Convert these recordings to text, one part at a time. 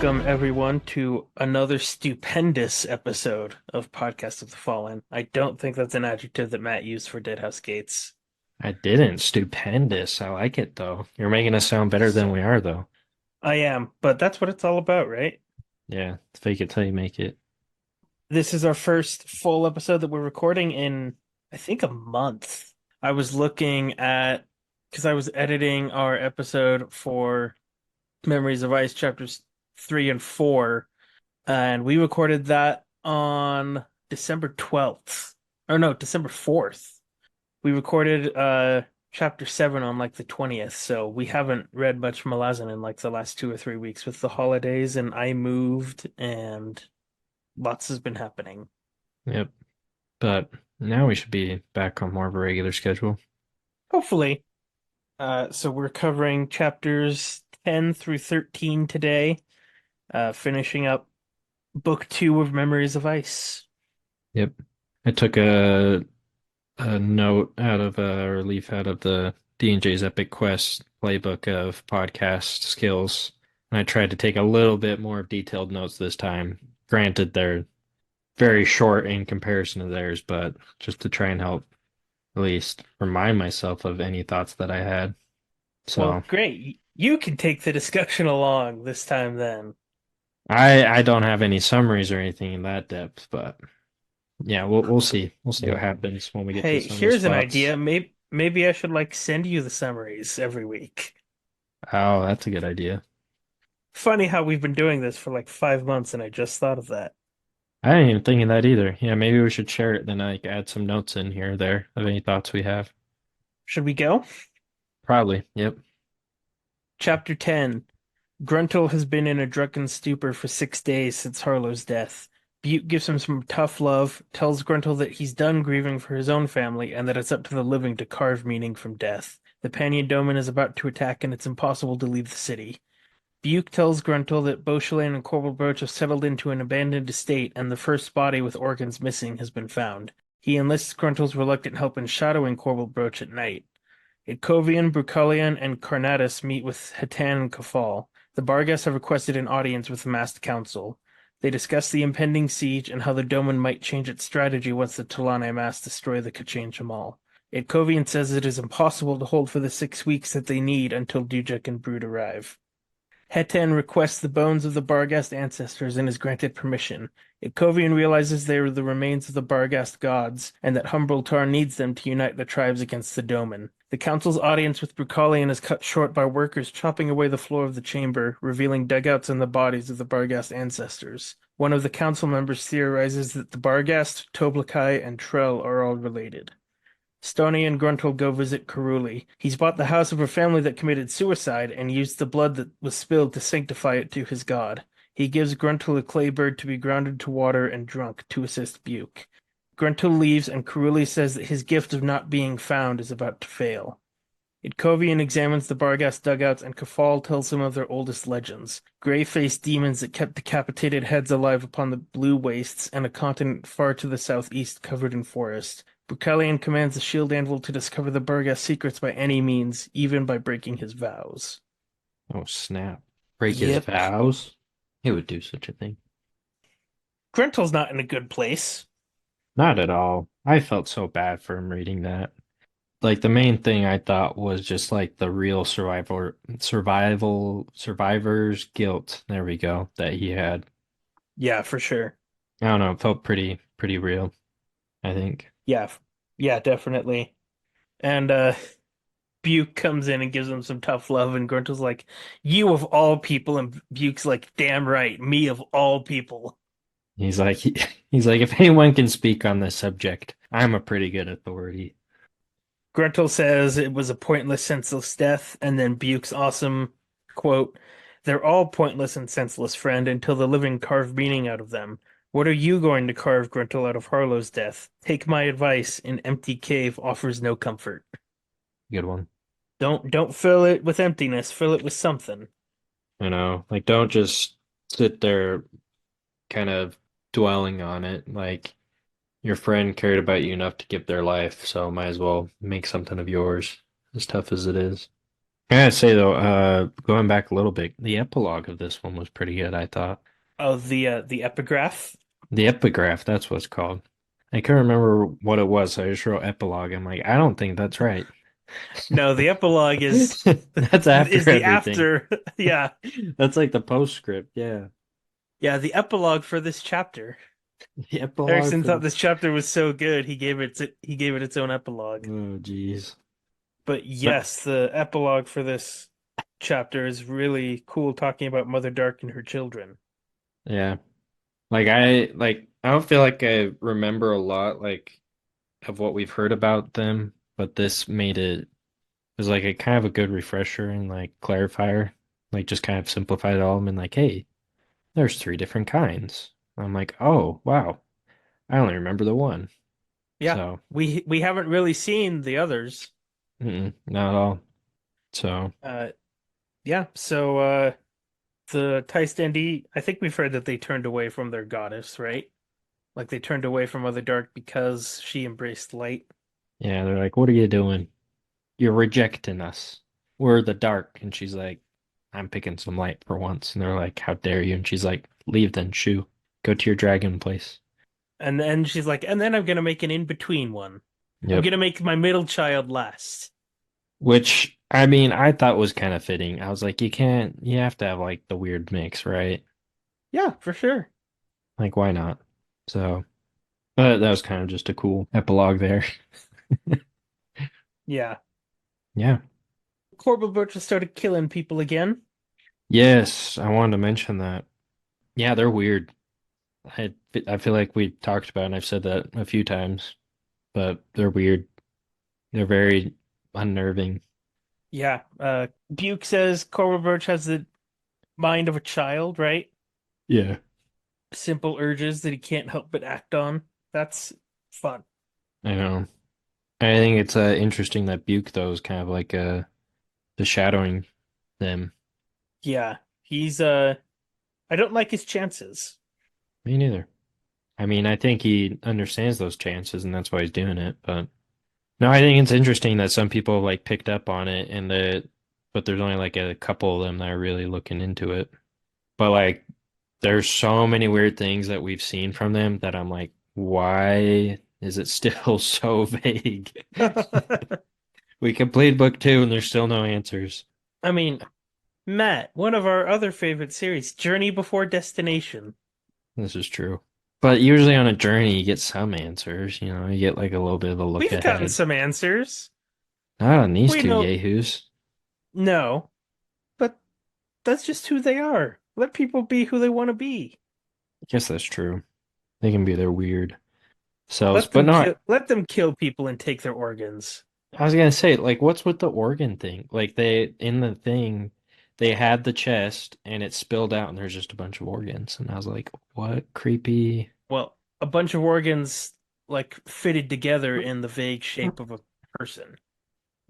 Welcome everyone to another stupendous episode of Podcast of the Fallen. I don't think that's an adjective that Matt used for Deadhouse Gates. I didn't. Stupendous. I like it though. You're making us sound better than we are though. I am, but that's what it's all about, right? Yeah, fake it till you make it. This is our first full episode that we're recording in, I think, a month. I was looking at, because I was editing our episode for Memories of Ice chapters 3 and 4, and we recorded that on December 12th. Or no, December 4th. We recorded chapter 7 on like the 20th, so we haven't read much Malazan in like the last 2 or 3 weeks with the holidays, and I moved and lots has been happening. Yep. But now we should be back on more of a regular schedule. Hopefully. So we're covering chapters 10 through 13 today, finishing up book 2 of Memories of Ice. Yep. I took a note out of or leaf out of the D&J's Epic Quest playbook of podcast skills, and I tried to take a little bit more detailed notes this time. Granted, they're very short in comparison to theirs, but just to try and help at least remind myself of any thoughts that I had. Well, So great. You can take the discussion along this time then. I don't have any summaries or anything in that depth, but yeah, we'll see. We'll see what happens when we get to Hey, some of those here's an spots. idea. Maybe I should like send you the summaries every week. Oh, that's a good idea. Funny how we've been doing this for like 5 months and I just thought of that. I didn't even think of that either. Yeah, maybe we should share it, then like add some notes in here or there of any thoughts we have. Should we go? Probably. Yep. Chapter 10. Gruntle has been in a drunken stupor for 6 days since Harlow's death. Butte gives him some tough love, tells Gruntle that he's done grieving for his own family and that it's up to the living to carve meaning from death. The Panyon is about to attack and it's impossible to leave the city. Buke tells Gruntle that Beauchelin and Corbel Broach have settled into an abandoned estate and the first body with organs missing has been found. He enlists Gruntle's reluctant help in shadowing Corbel Broach at night. Itkovian, Brucalion, and Carnatus meet with Hatan and Kafal. The Barghest have requested an audience with the massed council. They discuss the impending siege and how the Doman might change its strategy once the Talane mass destroy the Kachin Jamal. Itkovian says it is impossible to hold for the 6 weeks that they need until Dujek and Brood arrive. Heten requests the bones of the Barghast ancestors and is granted permission. Itkovian realizes they are the remains of the Barghast gods, and that Humbraltar needs them to unite the tribes against the Doman. The council's audience with Brucalion is cut short by workers chopping away the floor of the chamber, revealing dugouts and the bodies of the Barghast ancestors. One of the council members theorizes that the Barghast, Toblakai, and Trell are all related. Stony and Gruntle go visit Karuli. He's bought the house of a family that committed suicide and used the blood that was spilled to sanctify it to his god. He gives Gruntle a clay bird to be grounded to water and drunk to assist Buke. Gruntle leaves and Karuli says that his gift of not being found is about to fail. Itkovian examines the Barghast dugouts and Kafal tells him of their oldest legends. Gray-faced demons that kept decapitated heads alive upon the blue wastes and a continent far to the southeast covered in forest. Brucalion commands the Shield Anvil to discover the Barghast secrets by any means, even by breaking his vows. Oh, snap. Break his Yep. vows? He would do such a thing. Gruntel's not in a good place. Not at all. I felt so bad for him reading that. Like the main thing I thought was just like the real survivor's guilt. There we go, that he had. Yeah, for sure. I don't know, it felt pretty real, I think. Yeah, yeah, definitely. And Buke comes in and gives him some tough love, and Gruntel's like, "You of all people," and Buke's like, "Damn right, me of all people." He's like he's like if anyone can speak on this subject, I'm a pretty good authority. Gruntle says it was a pointless, senseless death, and then Buke's awesome quote, "They're all pointless and senseless, friend, until the living carve meaning out of them. What are you going to carve, Gruntle, out of Harlow's death? Take my advice, an empty cave offers no comfort. Good one. Don't fill it with emptiness, fill it with something." Like don't just sit there kind of dwelling on it. Like your friend cared about you enough to give their life, so might as well make something of yours, as tough as it is. I gotta say though, going back a little bit, the epilogue of this one was pretty good, I thought. Oh, the epigraph. The epigraph, that's what it's called. I couldn't remember what it was, so I just wrote epilogue. I'm like, I don't think that's right. No, the epilogue That's after is the everything. after. Yeah. That's like the postscript, yeah. Yeah, the epilogue for this chapter. The epilogue Erikson for thought the. this chapter was so good, he gave it its own epilogue. Oh, jeez. But No, yes, the epilogue for this chapter is really cool, talking about Mother Dark and her children. yeah. I don't feel like I remember a lot like of what we've heard about them, but this made it was like a kind of a good refresher and like clarifier. Like just kind of simplified it all and been like, hey, there's three different kinds. I'm like, oh wow. I only remember the one. Yeah, So we haven't really seen the others. not at all. So Uh, yeah, so the Taistandi, I think we've heard that they turned away from their goddess, right? Like they turned away from Mother Dark because she embraced light. yeah, they're like, what are you doing? You're rejecting us. We're the dark. And she's like, I'm picking some light for once. And they're like, how dare you? And she's like, leave then, Shu. Go to your dragon place. And then she's like, and then I'm gonna make an in-between one. I'm Yep. gonna make my middle child last. Which, I mean, I thought was kind of fitting. I was like, you have to have like the weird mix, right? Yeah, for sure. Like, why not? So, but that was kind of just a cool epilogue there. Yeah. Yeah. Corbel Birch has started killing people again. Yes, I wanted to mention that. Yeah, they're weird. I feel like we talked about it and I've said that a few times, but they're weird. They're very unnerving. Yeah. Buke says Corbel Birch has the mind of a child, right? Yeah. Simple urges that he can't help but act on. That's fun. I know. I think it's interesting that Buke though is kind of like the shadowing them. Yeah. He's I don't like his chances. Me neither. I mean, I think he understands those chances and that's why he's doing it. But no, I think it's interesting that some people like picked up on it but there's only like a couple of them that are really looking into it. But like, there's so many weird things that we've seen from them that I'm like, why is it still so vague? We completed book two and there's still no answers. I mean, Matt, one of our other favorite series, Journey Before Destination. This is true. But usually on a journey, you get some answers. You get like a little bit of a look We've gotten ahead. some answers. Not on these We two know yahoos. no, but that's just who they are. Let people be who they want to be. I guess that's true. They can be their weird selves. But no, Let them kill people and take their organs. I was gonna say, like, what's with the organ thing? Like in the thing, they had the chest and it spilled out and there's just a bunch of organs. And I was like, what creepy. Well, a bunch of organs like fitted together in the vague shape of a person.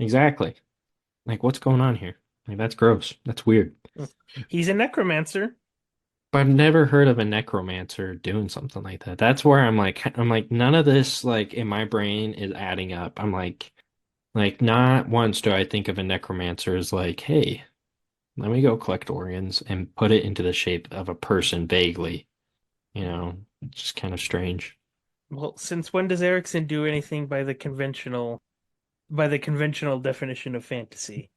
Exactly. Like, what's going on here? Like, that's gross. That's weird. He's a necromancer. But I've never heard of a necromancer doing something like that. That's where I'm like, none of this, like, in my brain is adding up. I'm like, not once do I think of a necromancer as like, hey, let me go collect organs and put it into the shape of a person vaguely. It's just kind of strange. Well, since when does Erikson do anything by the conventional definition of fantasy?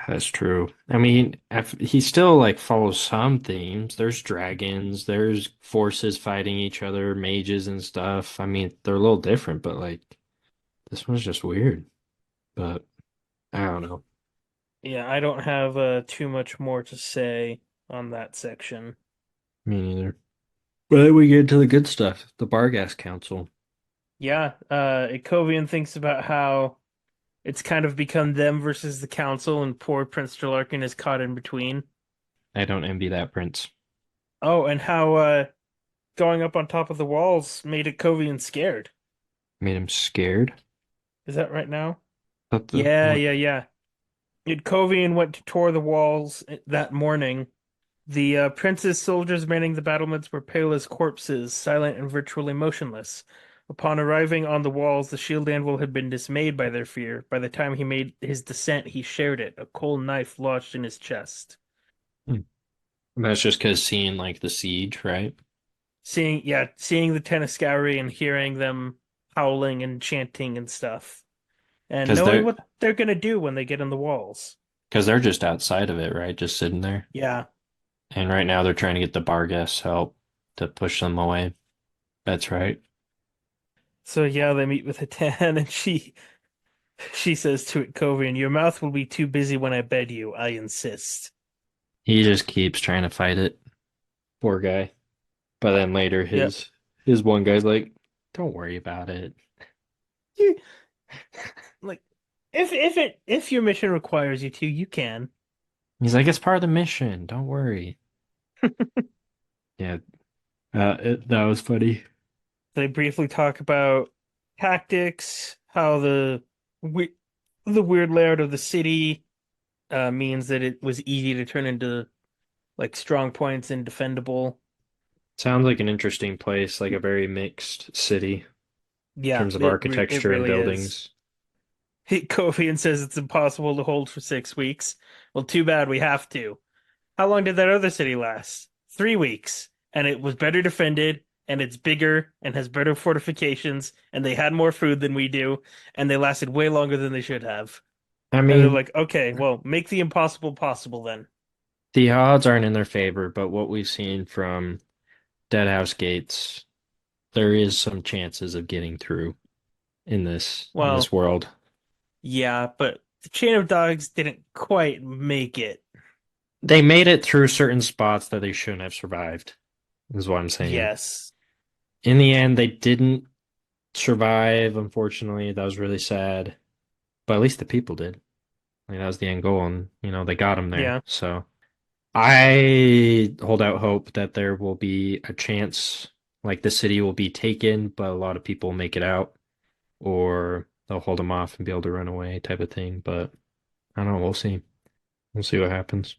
That's true. I mean, he still like follows some themes. There's dragons, there's forces fighting each other, mages and stuff. I mean, they're a little different, but like this one's just weird. But I don't know. Yeah, I don't have too much more to say on that section. Me neither. But then we get into the good stuff, the Bargas Council. Yeah, Ikovian thinks about how it's kind of become them versus the council, and poor Prince Dralarkin is caught in between. I don't envy that prince. Oh, and how going up on top of the walls made Ikovian scared. Made him scared. Is that right now? But the Yeah, what? yeah, yeah. Ikovian went to tour the walls that morning. The prince's soldiers manning the battlements were pale as corpses, silent and virtually motionless. Upon arriving on the walls, the shield anvil had been dismayed by their fear. By the time he made his descent, he shared it, a cold knife lodged in his chest. Hmm. That's just because seeing like the siege, right? Seeing the Teniscari and hearing them howling and chanting and stuff, and Because knowing they're what they're gonna do when they get in the walls. because they're just outside of it, right? Just sitting there. Yeah. And right now they're trying to get the Barghest help to push them away. That's right. So yeah, they meet with Hatan, and she says to it, Kovian, your mouth will be too busy when I bed you. I insist. He just keeps trying to fight it. Poor guy. But then later Yep. his one guy's like, "Don't worry about it." You, like, if your mission requires you to, you can. He's like, "It's part of the mission. Don't worry." Yeah, that was funny. They briefly talk about tactics, how we, the weird layout of the city means that it was easy to turn into like strong points and defendable. Sounds like an interesting place, like a very mixed city in Yeah, terms of it architecture and really is. buildings. Kofian says it's impossible to hold for 6 weeks. Well, too bad we have to. How long did that other city last? 3 weeks. And it was better defended, and it's bigger and has better fortifications, and they had more food than we do, and they lasted way longer than they should have. I And they're mean, like, okay, well, make the impossible possible then. the odds aren't in their favor, but what we've seen from Deadhouse Gates, there is some chances of getting through in this Well, world. yeah, but the chain of dogs didn't quite make it. They made it through certain spots that they shouldn't have survived, is what I'm saying. Yes. In the end, they didn't survive, unfortunately. That was really sad. But at least the people did. Like that was the end goal, and they got them there. Yeah. So I hold out hope that there will be a chance, like the city will be taken, but a lot of people make it out, or they'll hold them off and be able to run away, type of thing. But I don't know. We'll see. We'll see what happens.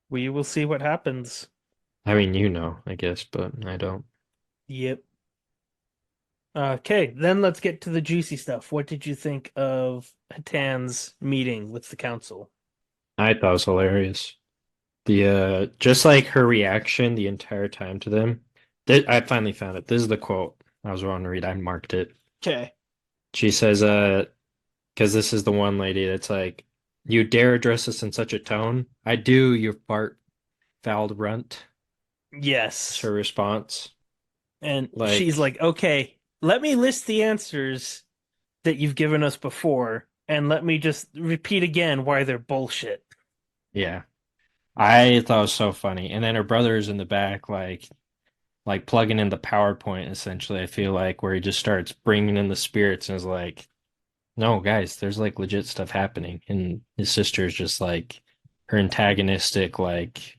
We will see what happens. I mean, I guess, but I don't. Yep. Okay, then let's get to the juicy stuff. What did you think of Hatan's meeting with the council? I thought it was hilarious. The just like her reaction the entire time to them. I finally found it. This is the quote I was wrong to read. I marked it. Okay. She says, because this is the one lady that's like, "You dare address us in such a tone? I do, you fart fouled runt." Is her Yes. response. And she's Like, like, okay, let me list the answers that you've given us before, and let me just repeat again why they're bullshit. yeah. I thought it was so funny. And then her brother's in the back, like plugging in the PowerPoint, essentially, I feel like, where he just starts bringing in the spirits and is like, no, guys, there's like legit stuff happening. And his sister's just like her antagonistic, like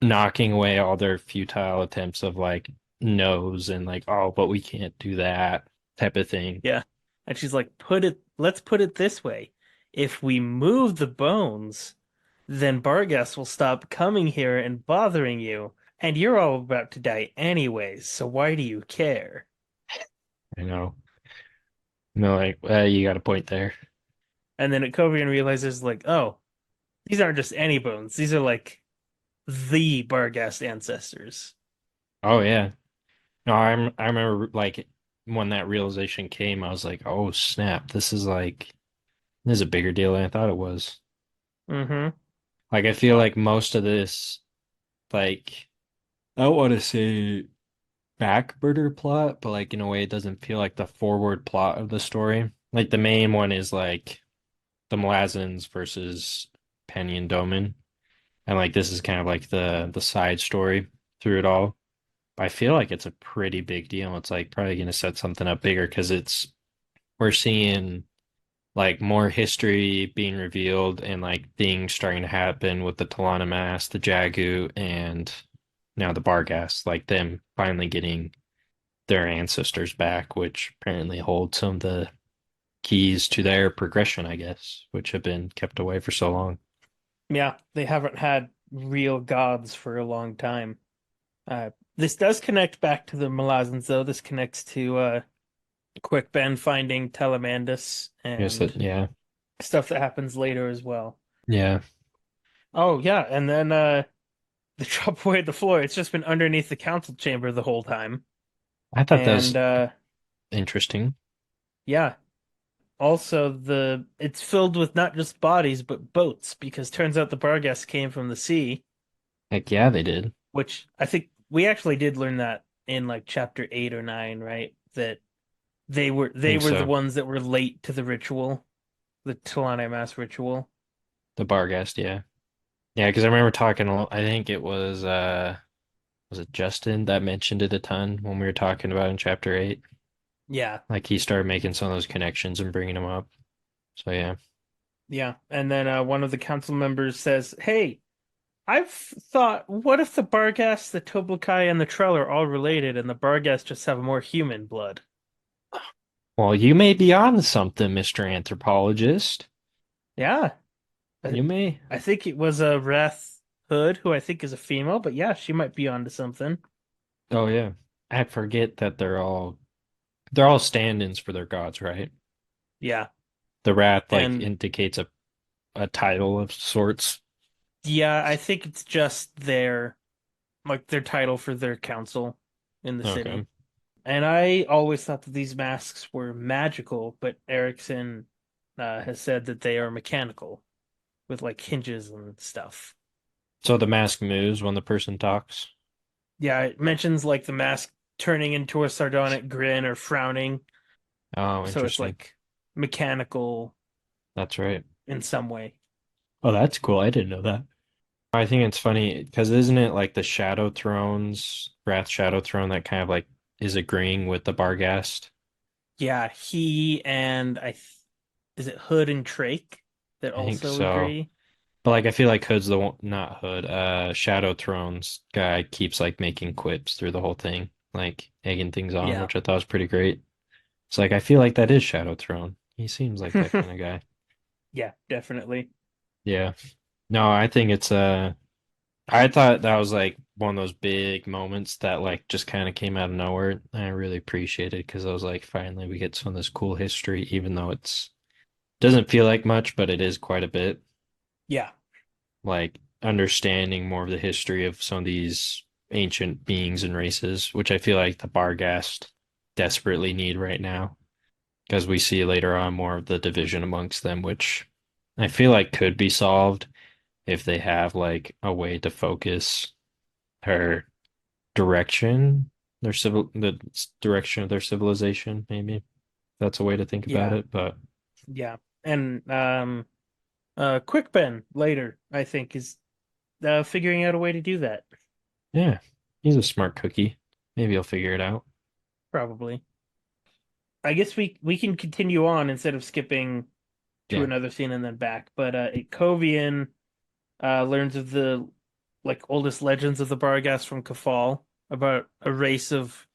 knocking away all their futile attempts of like no's and like, oh, but we can't do that type of thing. Yeah. And she's like, let's put it this way. If we move the bones, then Bargas will stop coming here and bothering you, and you're all about to die anyways, so why do you care? I know. No, like, you got a point there. And then Kovian realizes, like, oh, these aren't just any bones. These are like the Barghast ancestors. Oh yeah. No, I remember like when that realization came, I was like, oh snap, this is a bigger deal than I thought it was. Mm-hmm. Like I feel like most of this, like I don't want to say backburner plot, but like in a way it doesn't feel like the forward plot of the story. Like the main one is like the Malazans versus Penny and Doman. And like this is kind of like the side story through it all. But I feel like it's a pretty big deal. It's like probably gonna set something up bigger because we're seeing like more history being revealed and like things starting to happen with the Talana Mass, the Jagu, and now the Barghast, like them finally getting their ancestors back, which apparently hold some of the keys to their progression, I guess, which have been kept away for so long. Yeah, they haven't had real gods for a long time. This does connect back to the Malazans, though. This connects to Quick Ben finding Telemandus I guess that, and yeah. stuff that happens later as well. Yeah. Oh yeah, and then the drop away at the floor. It's just been underneath the council chamber the whole time. I thought that And was interesting. yeah, also the it's filled with not just bodies but boats because turns out the Barghest came from the sea, Heck yeah, they did. which I think we actually did learn that in like chapter 8 or 9, right? That I they think were the so. ones that were late to the ritual, the Talane mass ritual. The Barghest, yeah. Yeah, because I remember talking, I think it was it Justin that mentioned it a ton when we were talking about in chapter 8? Yeah. Like he started making some of those connections and bringing them up. So yeah. Yeah. And then one of the council members says, "Hey, I've thought, what if the Barghast, the Toblakai, and the Trell are all related and the Barghast just have more human blood?" Well, you may be on to something, Mr. Anthropologist. Yeah. I, You may. I think it was a Wrath Hood, who I think is a female, but yeah, she might be onto something. Oh yeah. I forget that they're all stand-ins for their gods, right? Yeah. The wrath like And indicates a title of sorts. yeah, I think it's just their title for their council in the Okay. city. And I always thought that these masks were magical, but Erikson has said that they are mechanical with like hinges and stuff. So the mask moves when the person talks. Yeah, it mentions like the mask turning into a sardonic grin or frowning, Oh, so it's interesting. like mechanical That's right. in some way. Oh, that's cool. I didn't know that. I think it's funny because isn't it like the Shadow Thrones, Wrath Shadow Throne that kind of like is agreeing with the Barghast? Yeah, he and is it Hood and Drake that I think also so. agree? But like I feel like Hood's the one, not Hood, Shadow Thrones guy keeps like making quips through the whole thing, like egging things on, Yeah. which I thought was pretty great. It's like I feel like that is Shadow Throne. He seems like that kind of guy. Yeah, definitely. Yeah. No, I think it's I thought that was like one of those big moments that like just kind of came out of nowhere. And I really appreciated it because I was like, finally we get some of this cool history, even though it's doesn't feel like much, but it is quite a bit. Yeah. Like understanding more of the history of some of these ancient beings and races, which I feel like the Barghast desperately need right now. Because we see later on more of the division amongst them, which I feel like could be solved if they have like a way to focus her direction, the direction of their civilization, maybe. That's a way to think about Yeah. it. But Yeah. And Quick Ben later, I think, is figuring out a way to do that, yeah, he's a smart cookie. Maybe he'll figure it out. probably. I guess we can continue on instead of skipping to Yeah. another scene and then back. But Kovian learns of the like oldest legends of the Barghast from Kafal about a race of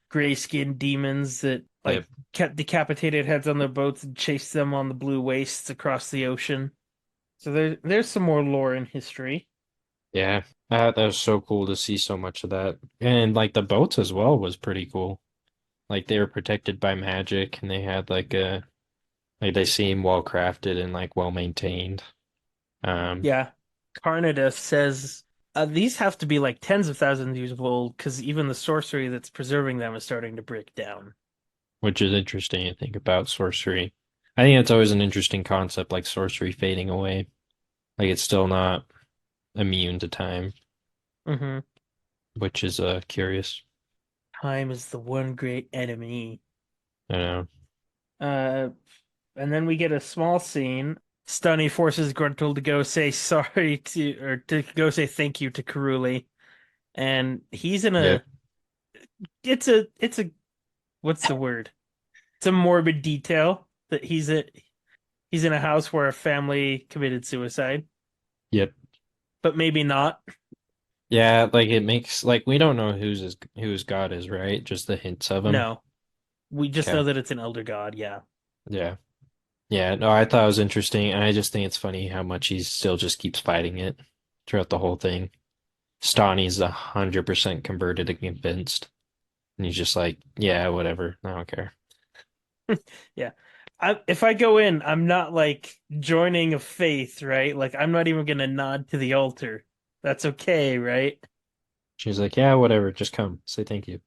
gray-skinned demons that like Yep. kept decapitated heads on their boats and chased them on the blue wastes across the ocean. So there's some more lore and history. Yeah. That was so cool to see so much of that. And like the boats as well was pretty cool. Like they were protected by magic and they had like they seem well crafted and like well maintained. Um, Yeah, Carnidus says these have to be like tens of thousands of years old because even the sorcery that's preserving them is starting to break down. which is interesting to think about sorcery. I think it's always an interesting concept, like sorcery fading away. Like it's still not immune to time, Hmm. which is curious. Time is the one great enemy. I know. Uh, and then we get a small scene. Stunny forces Gruntle to go say sorry to, or to go say thank you to Karuli, and he's in Yep. a. It's a what's the word? It's a morbid detail that he's in a house where a family committed suicide, Yep. but maybe not. Yeah, like it makes like we don't know whose God is, right? Just the hints of him. No, we just know Okay. that it's an elder god. Yeah, Yeah. Yeah, no, I thought it was interesting, and I just think it's funny how much he still just keeps fighting it throughout the whole thing. Stani's 100% converted and convinced, and he's just like, yeah, whatever, I don't care. Yeah. If I go in, I'm not like joining a faith, right? Like I'm not even gonna nod to the altar. That's okay, right? She's like, yeah, whatever, just come, say thank you.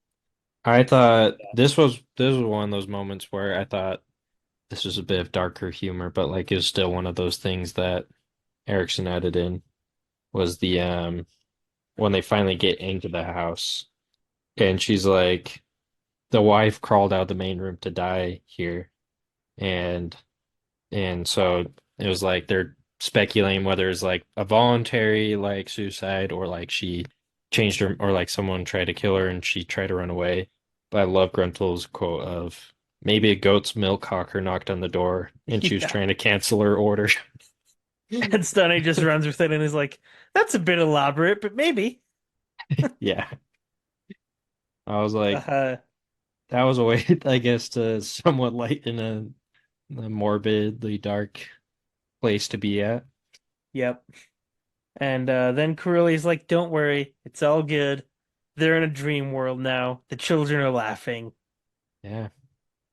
I thought this was one of those moments where I thought this was a bit of darker humor, but like it was still one of those things that Erikson added in was the when they finally get into the house and she's like the wife crawled out of the main room to die here and so it was like they're speculating whether it's like a voluntary like suicide or like she changed her or like someone tried to kill her and she tried to run away. But I love Gruntl's quote of maybe a goat's milk hawker knocked on the door and she was Yeah. trying to cancel her order. And Stunning just runs with it and is like, that's a bit elaborate, but maybe. Yeah. I was like, Uh, that was a way, I guess, to somewhat lighten a morbidly dark place to be at. yep. And then Caruli's like, don't worry, it's all good. They're in a dream world now. The children are laughing. Yeah.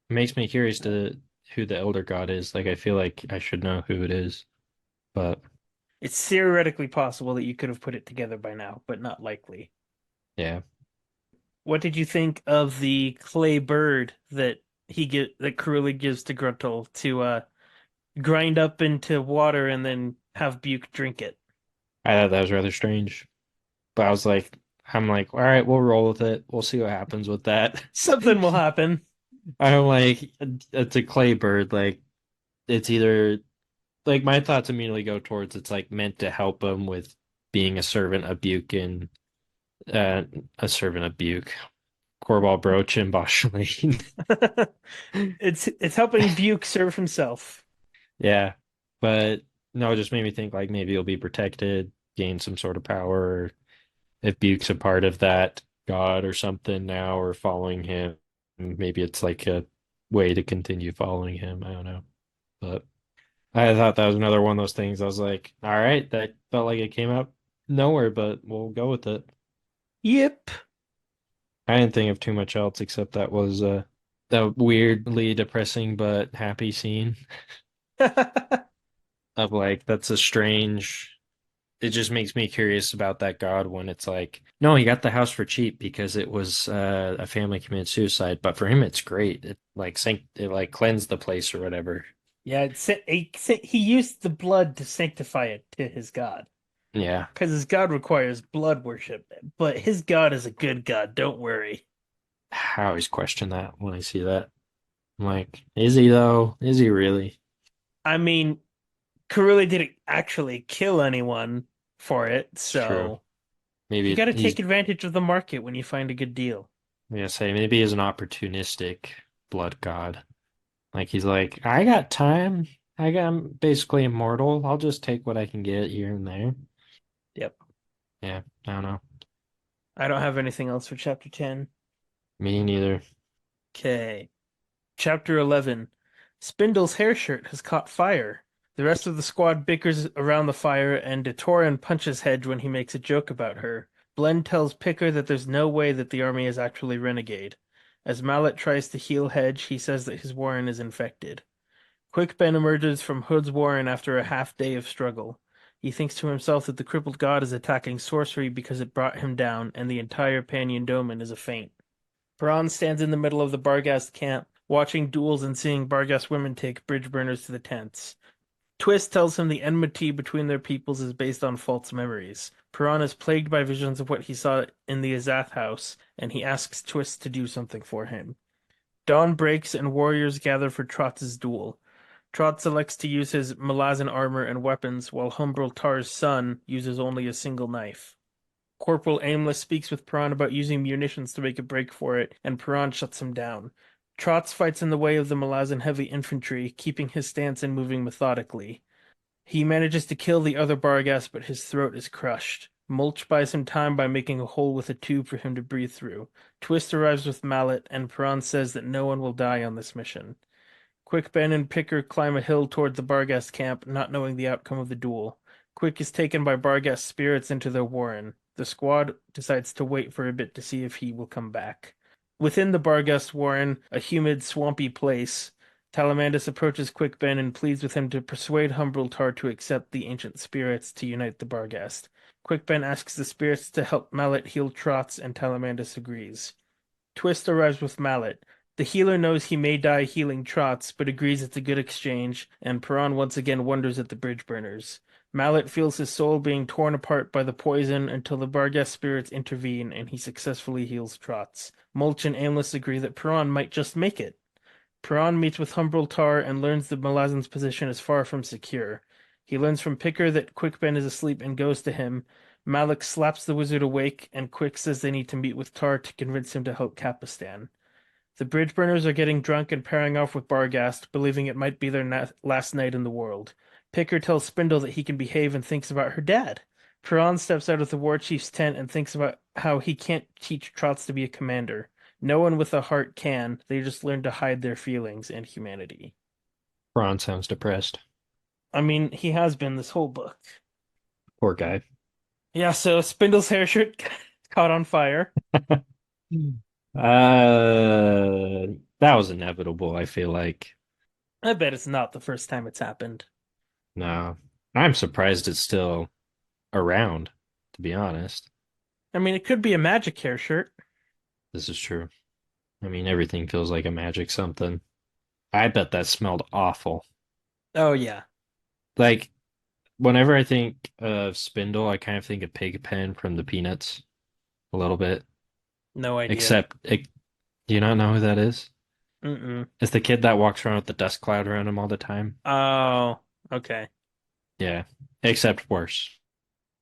It makes me curious to who the elder god is. Like, I feel like I should know who it is, but It's theoretically possible that you could have put it together by now, but not likely. yeah. What did you think of the clay bird that Caruli gives to Gruntle to grind up into water and then have Buke drink it? I thought that was rather strange. But I'm like, all right, we'll roll with it. We'll see what happens with that. Something will happen. I'm like, it's a clay bird. Like, it's either like my thoughts immediately go towards it's like meant to help him with being a servant of Buke and uh, a servant of Buke, Corball Brooch and Boschling. It's helping Buke serve himself. Yeah, but no, it just made me think like maybe he'll be protected, gain some sort of power. If Buke's a part of that god or something now, or following him, maybe it's like a way to continue following him. I don't know, but I thought that was another one of those things. I was like, all right, that felt like it came out nowhere, but we'll go with it. Yep. I didn't think of too much else except that was that weirdly depressing but happy scene of like that's a strange. It just makes me curious about that God when it's like, no, he got the house for cheap because it was a family committed suicide, but for him it's great. It like cleansed the place or whatever. Yeah, he used the blood to sanctify it to his god. Yeah, Because his god requires blood worship. But his god is a good god, don't worry. I always question that when I see that. I'm like, is he though? Is he really? I mean, Karuli didn't actually kill anyone for it, It's true. so you Maybe got to he's take advantage of the market when you find a good deal. I'm gonna say maybe he's an opportunistic blood god. Like he's like, I got time. I'm basically immortal. I'll just take what I can get here and there. Yep. Yeah, I don't know. I don't have anything else for chapter 10. Me neither. Okay. Chapter 11. Spindle's hair shirt has caught fire. The rest of the squad bickers around the fire, and Detoran punches Hedge when he makes a joke about her. Blend tells Picker that there's no way that the army is actually renegade. As Mallet tries to heal Hedge, he says that his warren is infected. Quick Ben emerges from Hood's warren after a half day of struggle. He thinks to himself that the crippled god is attacking sorcery because it brought him down, and the entire Panion Domain is a feint. Paran stands in the middle of the Barghast camp, watching duels and seeing Barghast women take bridge burners to the tents. Twist tells him the enmity between their peoples is based on false memories. Paran is plagued by visions of what he saw in the Azath house, and he asks Twist to do something for him. Dawn breaks and warriors gather for Trotz's duel. Trotz elects to use his Malazan armor and weapons, while Humbril Tar's son uses only a single knife. Corporal Aimless speaks with Paran about using munitions to make a break for it, and Paran shuts him down. Trotz fights in the way of the Malazan heavy infantry, keeping his stance and moving methodically. He manages to kill the other Barghast, but his throat is crushed. Mulch buys him time by making a hole with a tube for him to breathe through. Twist arrives with Mallet, and Paran says that no one will die on this mission. Quick Ben and Picker climb a hill toward the Barghast camp, not knowing the outcome of the duel. Quick is taken by Barghast spirits into their warren. The squad decides to wait for a bit to see if he will come back. Within the Barghast warren, a humid, swampy place, Talamandus approaches Quick Ben and pleads with him to persuade Humbroltar to accept the ancient spirits to unite the Barghast. Quick Ben asks the spirits to help Mallet heal Trots, and Talamandus agrees. Twist arrives with Mallet. The healer knows he may die healing Trots, but agrees it's a good exchange, and Paran once again wonders at the bridge burners. Mallet feels his soul being torn apart by the poison until the Barghast spirits intervene and he successfully heals Trots. Mulch and Aimless agree that Paran might just make it. Paran meets with Humbroltar and learns that Malazan's position is far from secure. He learns from Picker that Quickben is asleep and goes to him. Malik slaps the wizard awake, and Quick says they need to meet with Tar to convince him to help Capistan. The bridge burners are getting drunk and pairing off with Barghast, believing it might be their last night in the world. Picker tells Spindle that he can behave and thinks about her dad. Paran steps out of the war chief's tent and thinks about how he can't teach Trots to be a commander. No one with a heart can. They just learn to hide their feelings and humanity. Ron sounds depressed. I mean, he has been this whole book. Poor guy. Yeah, so Spindle's hair shirt caught on fire. That was inevitable, I feel like. I bet it's not the first time it's happened. No. I'm surprised it's still around, to be honest. I mean, it could be a magic hair shirt. This is true. I mean, everything feels like a magic something. I bet that smelled awful. Oh, yeah. Like, whenever I think of Spindle, I kind of think of Pigpen from the Peanuts a little bit. No idea. Except, do you not know who that is? Mm-mm. It's the kid that walks around with the dust cloud around him all the time. Oh, okay. Yeah, except worse.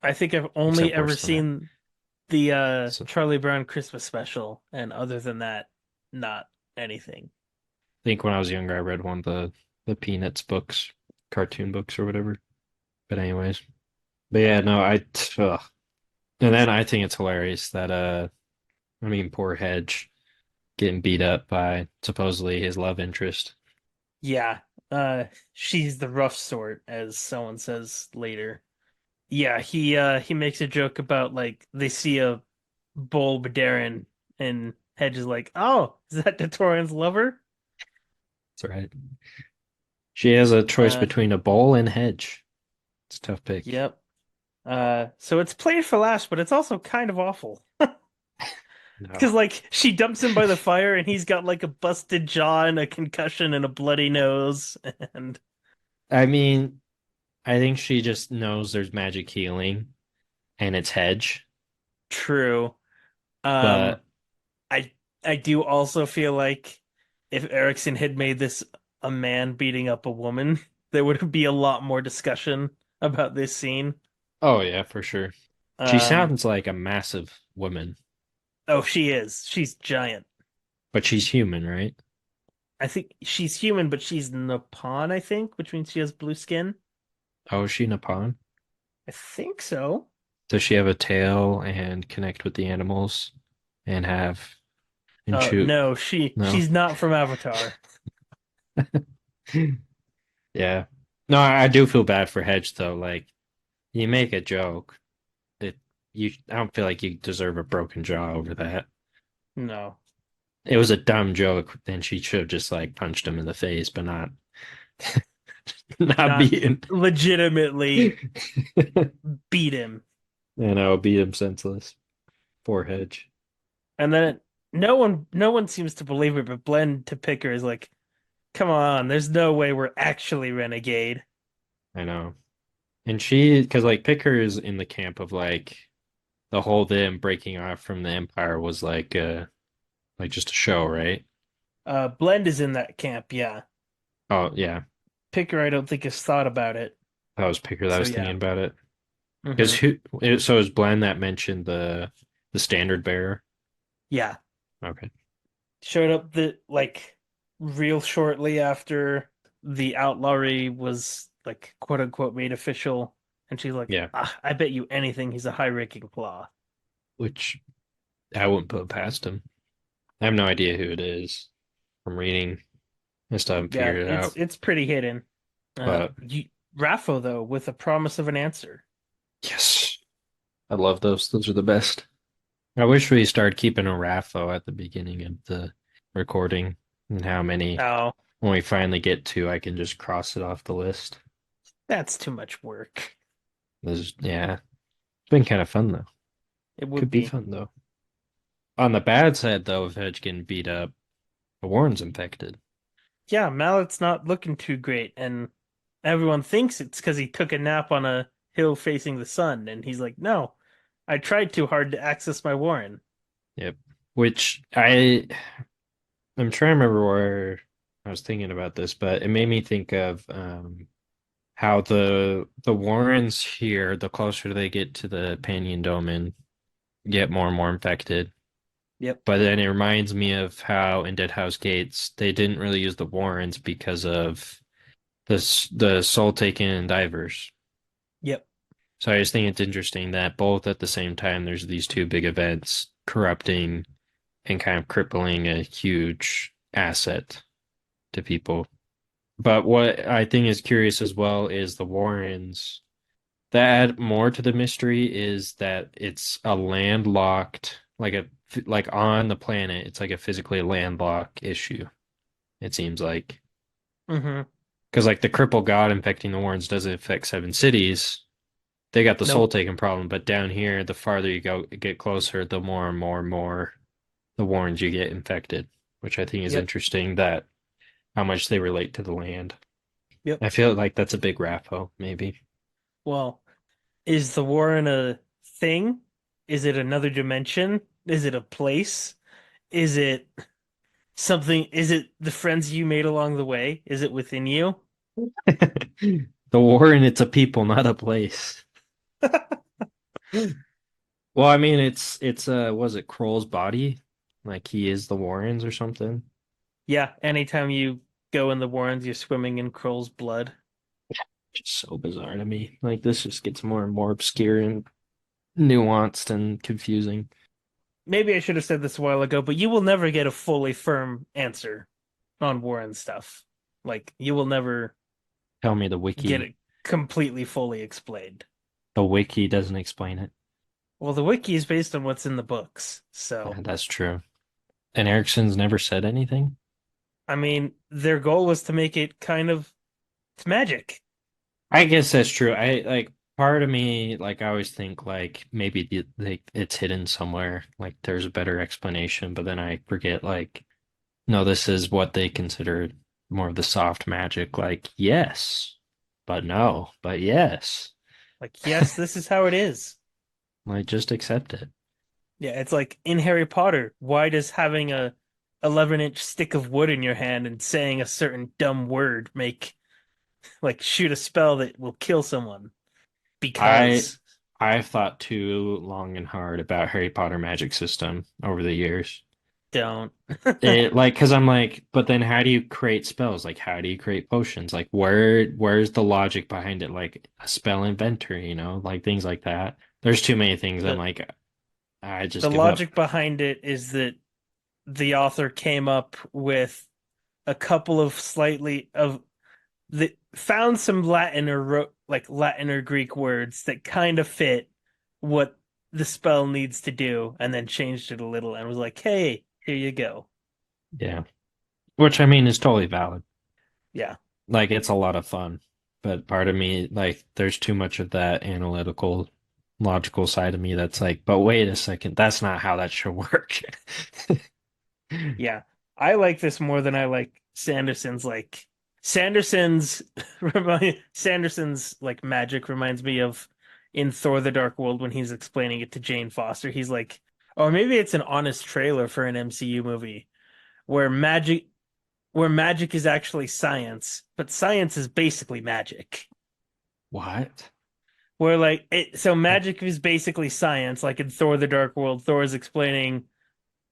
I think I've only Except ever worse than that. seen the So, I Charlie Brown Christmas special, and other than that, not anything. think when I was younger, I read one of the Peanuts books, cartoon books or whatever. But anyways, but yeah, no, ugh. And then I think it's hilarious that I mean, poor Hedge getting beat up by supposedly his love interest. Yeah, she's the rough sort, as someone says later. Yeah, he makes a joke about like they see a Bull Darren and Hedge is like, "Oh, is that Dotorian's lover?" That's right. She has a choice Uh, between a bowl and Hedge. It's a tough pick. yep. So it's played for laughs, but it's also kind of awful. No. Because like she dumps him by the fire and he's got like a busted jaw and a concussion and a bloody nose and I mean, I think she just knows there's magic healing and it's Hedge, true. Um but I I do also feel like if Erikson had made this a man beating up a woman, there would be a lot more discussion about this scene. oh yeah, for sure. She Um sounds like a massive woman, oh she is. She's giant. but she's human, right? I think she's human, but she's Nippon, I think, which means she has blue skin. Oh, is she Nippon? I think so. Does she have a tail and connect with the animals and have and shoot? No, No. she's not from Avatar. Yeah. No, I do feel bad for Hedge though. Like you make a joke, it I don't feel like you deserve a broken jaw over that. No, It was a dumb joke, then she should have just like punched him in the face, but not not not beaten. legitimately beat him. And I would beat him senseless. Poor Hedge. And then no one seems to believe it, but Blend to Picker is like, "Come on, there's no way we're actually Renegade." I know. And because like Picker is in the camp of like the whole them breaking off from the Empire was like just a show, right? Blend is in that camp, yeah. Oh yeah, Picker, I don't think has thought about it. that was Picker that So was thinking yeah. about it. Because hmm so it was Bland that mentioned the standard bearer. Yeah. Okay. Showed up the like real shortly after the outlawry was like quote unquote made official, and she's like, Yeah. ah, I bet you anything he's a high-ranking claw. Which I wouldn't put past him. I have no idea who it is from reading. I still haven't Yeah, figured it out. it's pretty hidden. But Raffo though, with a promise of an answer. yes, I love those. Those are the best. I wish we started keeping a RAFO at the beginning of the recording and how many Oh. when we finally get to, I can just cross it off the list. That's too much work. Yeah, it's been kind of fun though. It would Could be be. fun though. On the bad side though, if Edge getting beat up, the Warren's infected. Yeah, Mallet's not looking too great, and everyone thinks it's because he took a nap on a hill facing the sun, and he's like, no, I tried too hard to access my Warren. Yep. Which I'm trying to remember where I was thinking about this, but it made me think of how the Warrens here, the closer they get to the Panion Dome, get more and more infected. Yep, But then it reminds me of how in Dead House Gates they didn't really use the Warrens because of the Soul Taken and Divers. yep, So I just think it's interesting that both at the same time there's these two big events corrupting and kind of crippling a huge asset to people. But what I think is curious as well is the Warrens. That add more to the mystery is that it's a landlocked, like on the planet, it's like a physically landlocked issue, it seems like. mm-hmm. Because like the cripple god infecting the Warrens doesn't affect seven cities. They got the soul Nope, taken problem, but down here, the farther you go get closer, the more and more and more the Warrens you get infected, which I think is yep, interesting that how much they relate to the land. yep. I feel like that's a big rapo, maybe. Well, is the Warren a thing? Is it another dimension? Is it a place? Is it something? Is it the friends you made along the way? Is it within you? The Warren, it's a people, not a place. Well, I mean, it's was it Kroll's body? Like he is the Warrens or something? Yeah, anytime you go in the Warrens, you're swimming in Kroll's blood. Just so bizarre to me. Like this just gets more and more obscure and nuanced and confusing. Maybe I should have said this a while ago, but you will never get a fully firm answer on Warren stuff. Like, you will never Tell me get the it completely fully explained. wiki doesn't explain it. Well, the wiki is based on what's in the books. So, That's true. And Erikson's never said anything? I mean, their goal was to make it kind of it's magic. I guess that's true. I like part of me like I always think like maybe it's hidden somewhere, like there's a better explanation, but then I forget like no, this is what they consider more of the soft magic, like yes, but no, but yes. Like, yes, this is how it is. Like just accept it. Yeah, it's like in Harry Potter, why does having a 11-inch stick of wood in your hand and saying a certain dumb word make like shoot a spell that will kill someone? I Because I've thought too long and hard about Harry Potter magic system over the years. don't. It like because I'm like, but then how do you create spells? Like how do you create potions? Like where's the logic behind it? Like a spell inventor, like things like that. There's too many things. I'm The like, I just the give up. logic behind it is that the author came up with a couple of slightly of the found some Latin or like Latin or Greek words that kind of fit what the spell needs to do, and then changed it a little and was like, "Hey, here you go." Yeah. Which I mean is totally valid. Yeah, Like it's a lot of fun. But part of me, like, there's too much of that analytical, logical side of me that's like, but wait a second, that's not how that should work. yeah. I like this more than I like Sanderson's. Like Sanderson's Sanderson's like magic reminds me of in Thor: The Dark World when he's explaining it to Jane Foster. He's like, or maybe it's an honest trailer for an MCU movie where magic is actually science, but science is basically magic. What? Where like so magic is basically science, like in Thor: The Dark World, Thor is explaining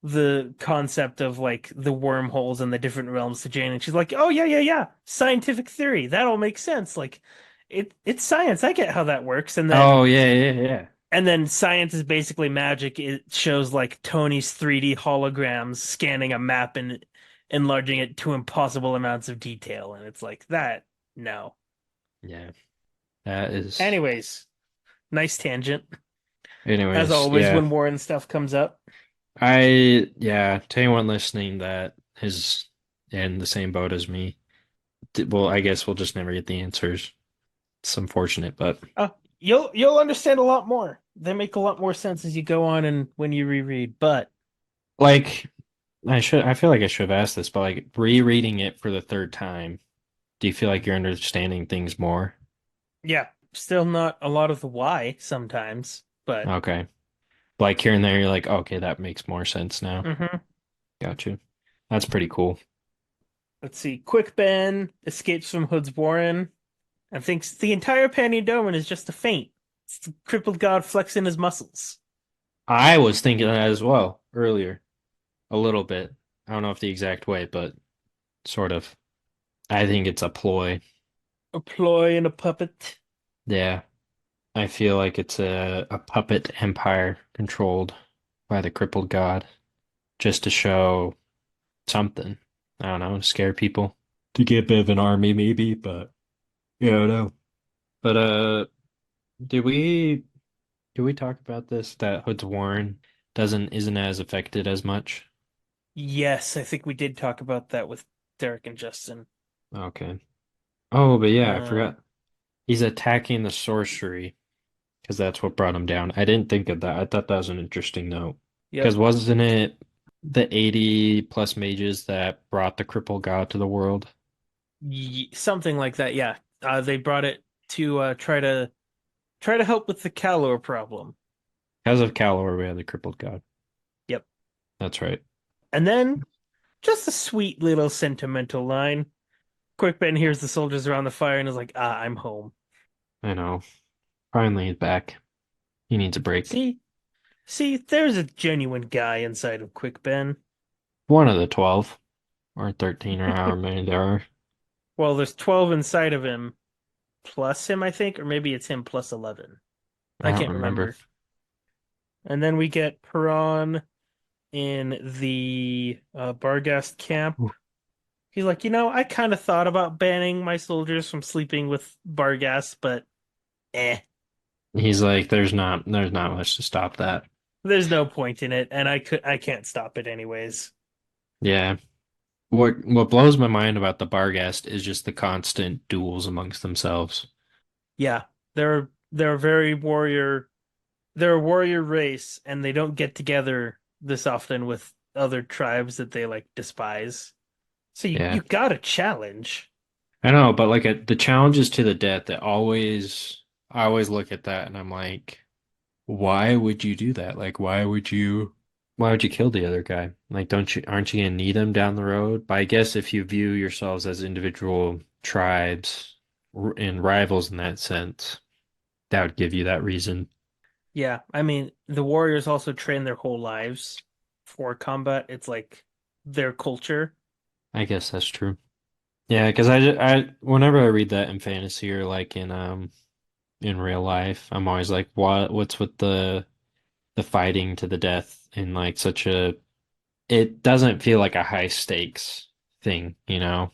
the concept of like the wormholes and the different realms to Jane, and she's like, "Oh yeah, yeah, yeah, scientific theory. That all makes sense. Like it's science. I get how that works." Oh, yeah, yeah, yeah. And then science is basically magic. It shows like Tony's 3D holograms scanning a map and enlarging it to impossible amounts of detail, and it's like that. No. Yeah. That is, Anyways, nice tangent. As anyways, always, yeah. when Warren stuff comes up. Yeah, to anyone listening that is in the same boat as me, Well, I guess we'll just never get the answers. It's unfortunate, but Uh, you'll understand a lot more. They make a lot more sense as you go on and when you reread. But like I feel like I should have asked this, but like rereading it for the third time, do you feel like you're understanding things more? yeah, still not a lot of the why sometimes. But Okay. Like here and there, you're like, okay, that makes more sense now. mhm. Got you. That's pretty cool. Let's see. Quick Ben escapes from Hood's Warren and thinks the entire Paniodoman is just a feint. It's the crippled god flexing his muscles. I was thinking that as well earlier, a little bit. I don't know if the exact way, but sort of. I think it's a ploy. A ploy and a puppet. Yeah. I feel like it's a puppet empire controlled by the crippled god just to show something. I don't know, scare people. To get a bit of an army maybe, but yeah, I don't know. But did we did we talk about this that Hood's Warren doesn't isn't as affected as much? Yes, I think we did talk about that with Derek and Justin. Okay. Oh, but yeah, I Uh, forgot. He's attacking the sorcery because that's what brought him down. I didn't think of that. I thought that was an interesting note. yep. Because wasn't it the 80 plus mages that brought the cripple god to the world? Something like that. Yeah. They brought it to try to help with the Calor problem. Because of Calor, we had the crippled god. Yep. That's right. And then just a sweet little sentimental line. Quick Ben hears the soldiers around the fire and is like, "Ah, I'm home." I know. Finally, he's back. He needs a break. See, there's a genuine guy inside of Quick Ben. One of the 12 or 13 or however many there are. Well, there's 12 inside of him plus him, I think, or maybe it's him plus 11. I I don't can't remember. remember. And then we get Paran in the Barghast camp. He's like, I kind of thought about banning my soldiers from sleeping with Barghast, but eh, He's like, there's not much to stop that. there's no point in it, and I can't stop it anyways. Yeah. What blows my mind about the Barghest is just the constant duels amongst themselves. Yeah, they're a very warrior. They're a warrior race, and they don't get together this often with other tribes that they like despise. So you Yeah. got a challenge. I know, but like the challenges to the death that I always look at that and I'm like, why would you do that? Like why would you kill the other guy? Like don't you aren't you gonna need him down the road? But I guess if you view yourselves as individual tribes and rivals in that sense, that would give you that reason. Yeah, I mean, the warriors also train their whole lives for combat. It's like their culture. I guess that's true. Yeah, because whenever I read that in fantasy or like in real life, I'm always like, what's with the fighting to the death in like such a it doesn't feel like a high stakes thing, you know?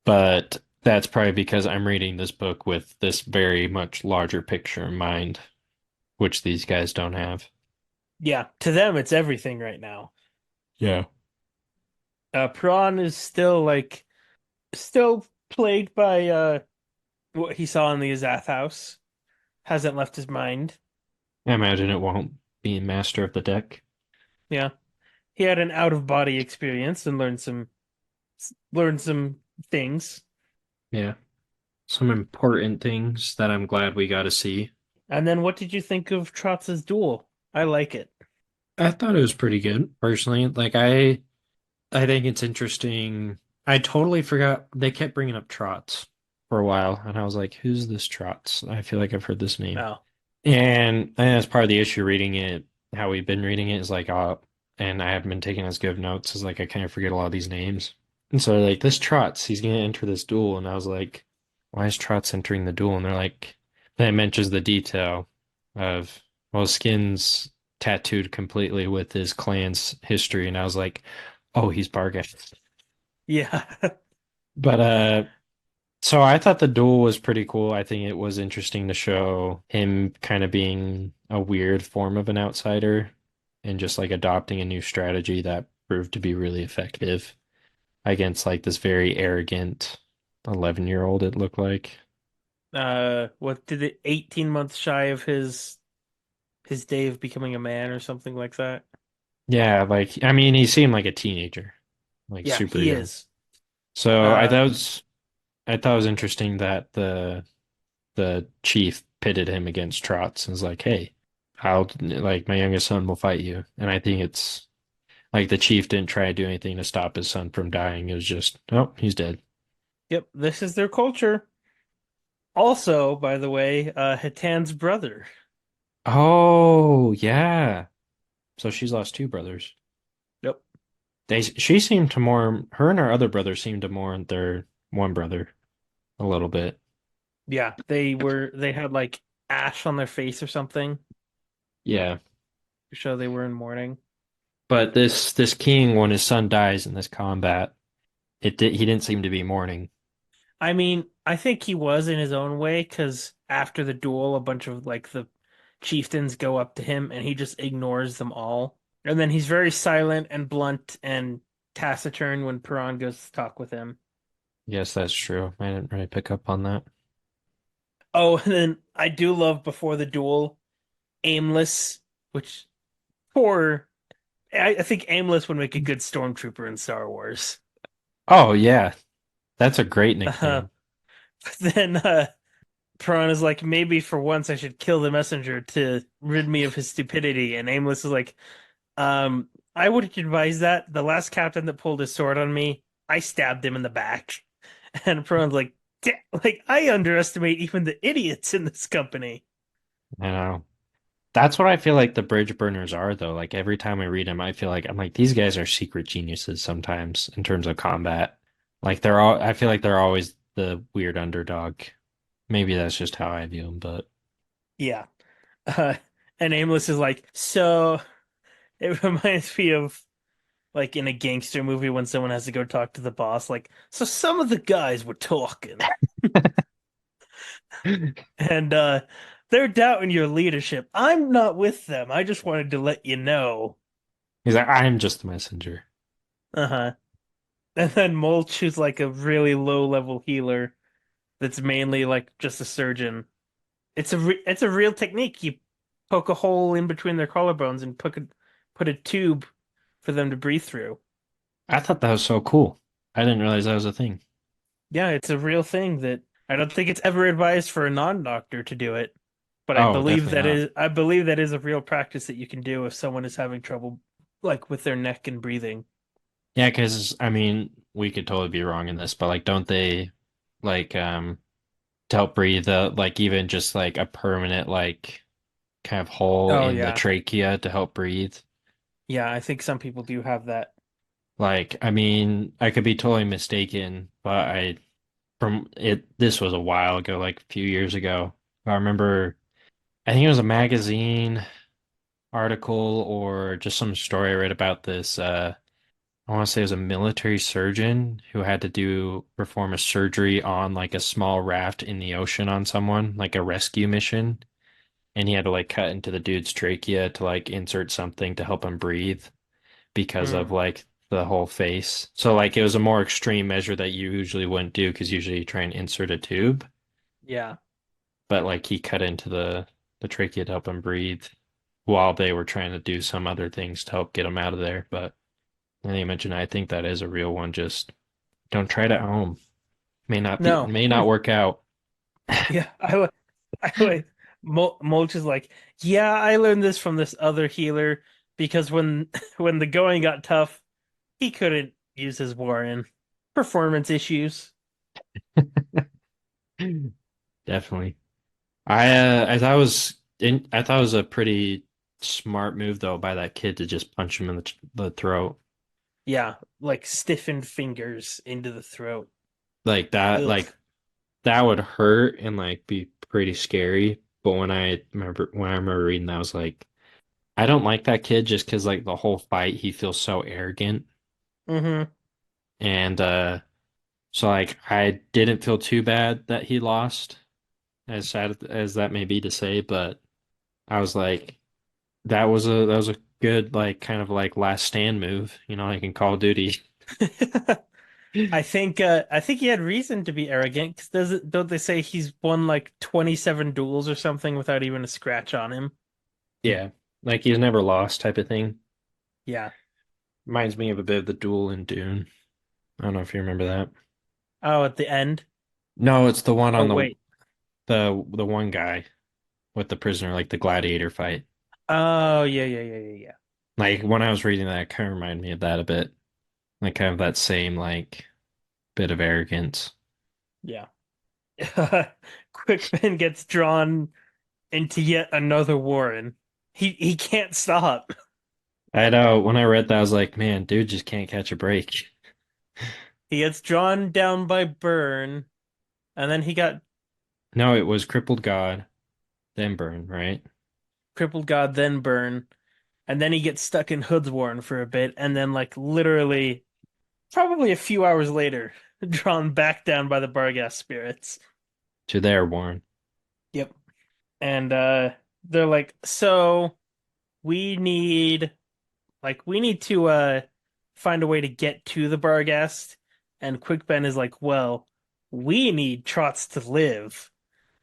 But that's probably because I'm reading this book with this very much larger picture in mind, which these guys don't have. Yeah, to them it's everything right now. Yeah. Prawn is still plagued by what he saw in the Azath house. Hasn't left his mind. I imagine it won't be master of the deck. Yeah. He had an out of body experience and learned some things. Yeah. Some important things that I'm glad we got to see. And then what did you think of Trotz's duel? I like it. I thought it was pretty good, personally. I think it's interesting. I totally forgot they kept bringing up Trots for a while, and I was like, "Who's this Trots?" I feel like I've heard this name. Oh. And I think that's part of the issue reading it, how we've been reading it is like, and I haven't been taking as good of notes, is like I kind of forget a lot of these names. And so like this Trots, he's gonna enter this duel, and I was like, why is Trots entering the duel? And they're like, then it mentions the detail of well, Skin's tattooed completely with his clan's history, and I was like, oh, he's Bargash. Yeah. But so I thought the duel was pretty cool. I think it was interesting to show him kind of being a weird form of an outsider and just like adopting a new strategy that proved to be really effective against like this very arrogant. 11-year-old it looked like. What did it, 18 months shy of his day of becoming a man or something like that? Yeah, like I mean he seemed like a teenager, like Yeah, super he young. is. So Uh, I thought it was interesting that the chief pitted him against Trotz and was like, "Hey, I'll like my youngest son will fight you." And I think it's like the chief didn't try to do anything to stop his son from dying. It was just, oh, he's dead. yep, this is their culture. Also, by the way, Hatan's brother. Oh, yeah. So she's lost two brothers. Yep. She seemed to mourn, her and her other brother seemed to mourn their one brother a little bit. Yeah, they had like ash on their face or something Yeah. to show they were in mourning. But this king, when his son dies in this combat, he didn't seem to be mourning. I mean, I think he was in his own way because after the duel, a bunch of like the chieftains go up to him and he just ignores them all. And then he's very silent and blunt and taciturn when Paran goes to talk with him. Yes, that's true. I didn't really pick up on that. Oh, and then I do love before the duel, Aimless, which poor. I think Aimless would make a good stormtrooper in Star Wars. Oh, yeah. That's a great Uh, nickname. then Piranha's like, maybe for once I should kill the messenger to rid me of his stupidity. And Aimless is like, I would advise that. The last captain that pulled his sword on me, I stabbed him in the back. And Piranha's like, like I underestimate even the idiots in this company. I know. That's what I feel like the bridge burners are, though. Like every time I read them, I feel like I'm like these guys are secret geniuses sometimes in terms of combat. Like they're all, I feel like they're always the weird underdog. Maybe that's just how I view them, but Yeah. Uh, and Aimless is like, so it reminds me of like in a gangster movie when someone has to go talk to the boss, like, so some of the guys were talking. And they're doubting your leadership. I'm not with them. I just wanted to let you know. he's like, I'm just the messenger. Uh-huh. And then Mulch, who's like a really low level healer that's mainly like just a surgeon. It's a real technique. You poke a hole in between their collarbones and put a tube for them to breathe through. I thought that was so cool. I didn't realize that was a thing. Yeah, it's a real thing that I don't think it's ever advised for a non-doctor to do it, but Oh, definitely not. I believe that is a real practice that you can do if someone is having trouble like with their neck and breathing. Yeah, because I mean, we could totally be wrong in this, but like, don't they like to help breathe, like even just like a permanent like kind of hole Oh in the yeah. trachea to help breathe? Yeah, I think some people do have that. Like, I mean, I could be totally mistaken, but from it, this was a while ago, like a few years ago. I remember, I think it was a magazine article or just some story I read about this. I want to say it was a military surgeon who had to perform a surgery on like a small raft in the ocean on someone, like a rescue mission. And he had to like cut into the dude's trachea to like insert something to help him breathe because of Mm, like the whole face. So like it was a more extreme measure that you usually wouldn't do because usually you try and insert a tube, yeah. but like he cut into the trachea to help him breathe while they were trying to do some other things to help get him out of there. But then you mentioned I think that is a real one. Just don't try it at home. No. May not work out. Yeah, I would. Mulch is like, yeah, I learned this from this other healer because when when the going got tough, he couldn't use his Warren. Performance issues. Definitely. I thought it was a pretty smart move though by that kid to just punch him in the throat. Yeah, like stiffened fingers into the throat. Ugh. Like that would hurt and like be pretty scary. But when I remember reading that, I was like, I don't like that kid just because like the whole fight he feels so arrogant. Hmm. And so like I didn't feel too bad that he lost, as sad as that may be to say, but I was like, that was a good like kind of like last stand move, like in Call of Duty. I think he had reason to be arrogant because don't they say he's won like 27 duels or something without even a scratch on him? Yeah, like he's never lost type of thing. Yeah. Reminds me of a bit of the duel in Dune. I don't know if you remember that. Oh, at the end. No, it's the one Oh on wait. the one guy with the prisoner, like the gladiator fight. Oh yeah. Like when I was reading that, it kind of reminded me of that a bit. Like kind of that same like bit of arrogance. Yeah. Quickman gets drawn into yet another warren. He can't stop. I know when I read that, I was like, man, dude just can't catch a break. He gets drawn down by Burn, and then he got No, it was Crippled God, then Burn, right? crippled God, then Burn, and then he gets stuck in Hood's warren for a bit, and then like literally probably a few hours later, drawn back down by the Barghast spirits. To there, Warren. Yep. And they're like, so we need we need to find a way to get to the Barghast. And Quick Ben is like, well, we need Trots to live.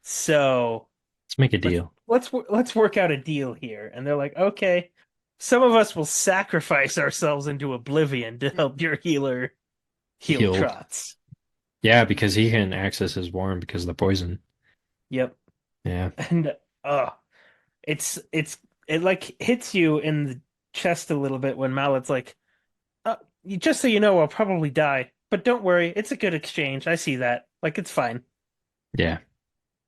So Let's make a deal. let's work out a deal here. And they're like, okay, some of us will sacrifice ourselves into oblivion to help your healer heal Heal. Trots. Yeah, because he can access his Warren because of the poison. Yep. Yeah. And it's it like hits you in the chest a little bit when Mallet's like, just so you know, I'll probably die, but don't worry, it's a good exchange. I see that. Like it's fine. Yeah.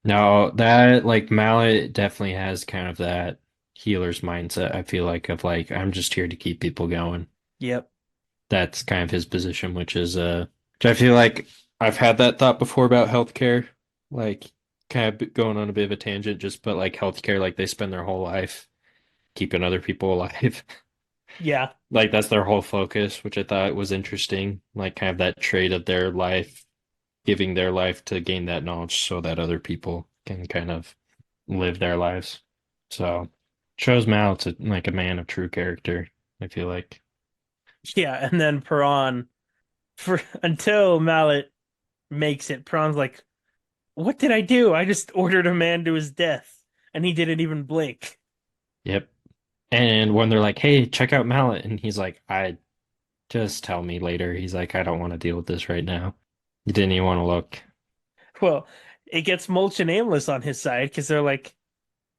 No, that like Mallet definitely has kind of that healer's mindset, I feel like, of like, I'm just here to keep people going. Yep. That's kind of his position, which I feel like I've had that thought before about healthcare, like kind of going on a bit of a tangent, just but like healthcare, like they spend their whole life keeping other people alive. Yeah. Like that's their whole focus, which I thought was interesting. Like kind of that trait of their life, giving their life to gain that knowledge so that other people can kind of live their lives. So shows Mal to like a man of true character, I feel like. Yeah. And then Paran for until Mallet makes it, Paran's like, what did I do? I just ordered a man to his death, and he didn't even blink. Yep. And when they're like, "Hey, check out Mallet," and he's like, "I just tell me later." He's like, "I don't want to deal with this right now." He didn't even want to look. Well, it gets Mulch and Aimless on his side because they're like,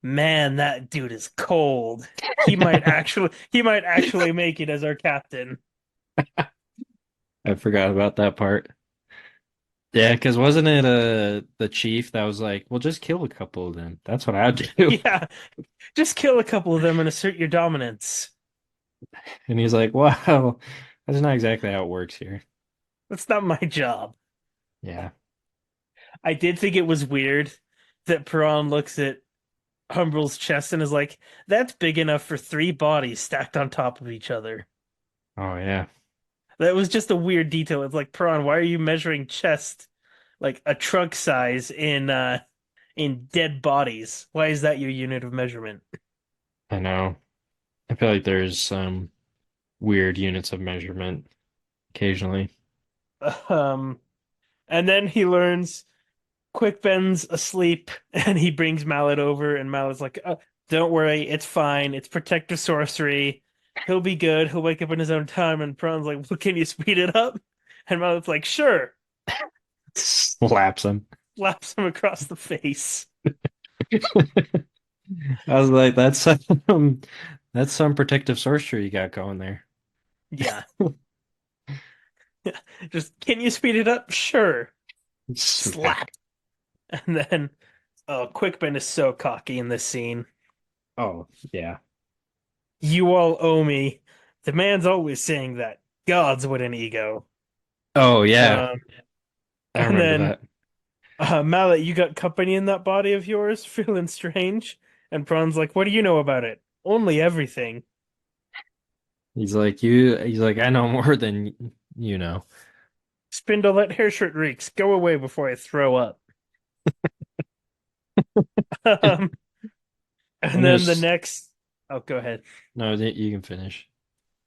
man, that dude is cold. He might actually make it as our captain. I forgot about that part. Yeah, because wasn't it the chief that was like, "Well, just kill a couple of them." That's what I'd do. Yeah, just kill a couple of them and assert your dominance. And he's like, "Wow, that's not exactly how it works here." That's not my job. Yeah. I did think it was weird that Perron looks at Humbrel's chest and is like, that's big enough for three bodies stacked on top of each other. Oh yeah. That was just a weird detail. It's like, Perron, why are you measuring chest like a truck size in dead bodies? Why is that your unit of measurement? I know. I feel like there's some weird units of measurement occasionally. Um, and then he learns Quick Ben's asleep and he brings Mallet over, and Mallet's like, oh, don't worry, it's fine. It's protective sorcery. He'll be good. He'll wake up in his own time. And Pron's like, well, can you speed it up? And Mallet's like, sure. Slaps him. Slaps him across the face. I was like, that's some protective sorcery you got going there. Yeah. Just, can you speed it up? Sure. Slap. Smack. And then, oh, Quick Ben is so cocky in this scene. Oh, yeah. You all owe me. The man's always saying that. Gods, what an ego. Oh, yeah. Um, I and remember then that. Mallet, you got company in that body of yours, feeling strange? And Pron's like, what do you know about it? Only everything. He's like, I know more than you know. Spindle, that hair shirt reeks. Go away before I throw up. Um, and And then the there's next. Oh, go ahead. no, you can finish.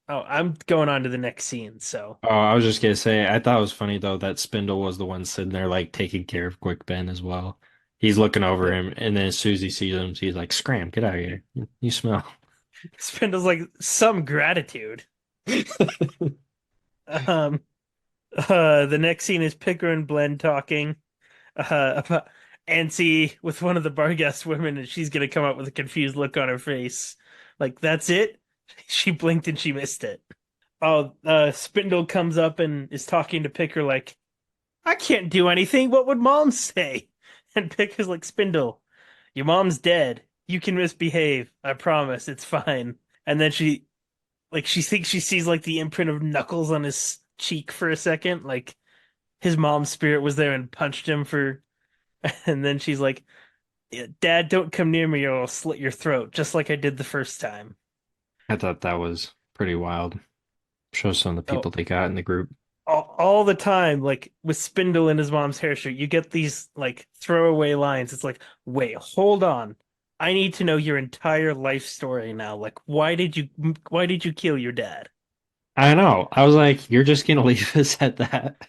Oh, I'm going on to the next scene, so Oh, I was just gonna say, I thought it was funny though that Spindle was the one sitting there like taking care of Quick Ben as well. He's looking over yep. him, and then as soon as he sees him, he's like, "Scram, get out of here! You smell." Spindle's like some gratitude. Um, the next scene is Picker and Blend talking about Ansi with one of the bar guest women, and she's gonna come up with a confused look on her face. Like, that's it? She blinked and she missed it. Oh, Spindle comes up and is talking to Picker like, I can't do anything. What would mom say? And Picker's like, Spindle, your mom's dead. You can misbehave. I promise. It's fine. And then she thinks she sees like the imprint of knuckles on his cheek for a second. Like his mom's spirit was there and punched him for. And then she's like, "Yeah, Dad, don't come near me or I'll slit your throat, just like I did the first time." I thought that was pretty wild. Shows some of the Oh, people they got in the group. all the time, like with Spindle in his mom's hair shirt, you get these like throwaway lines. It's like, wait, hold on. I need to know your entire life story now. Like, why did you kill your dad? I know. I was like, "You're just gonna leave us at that?"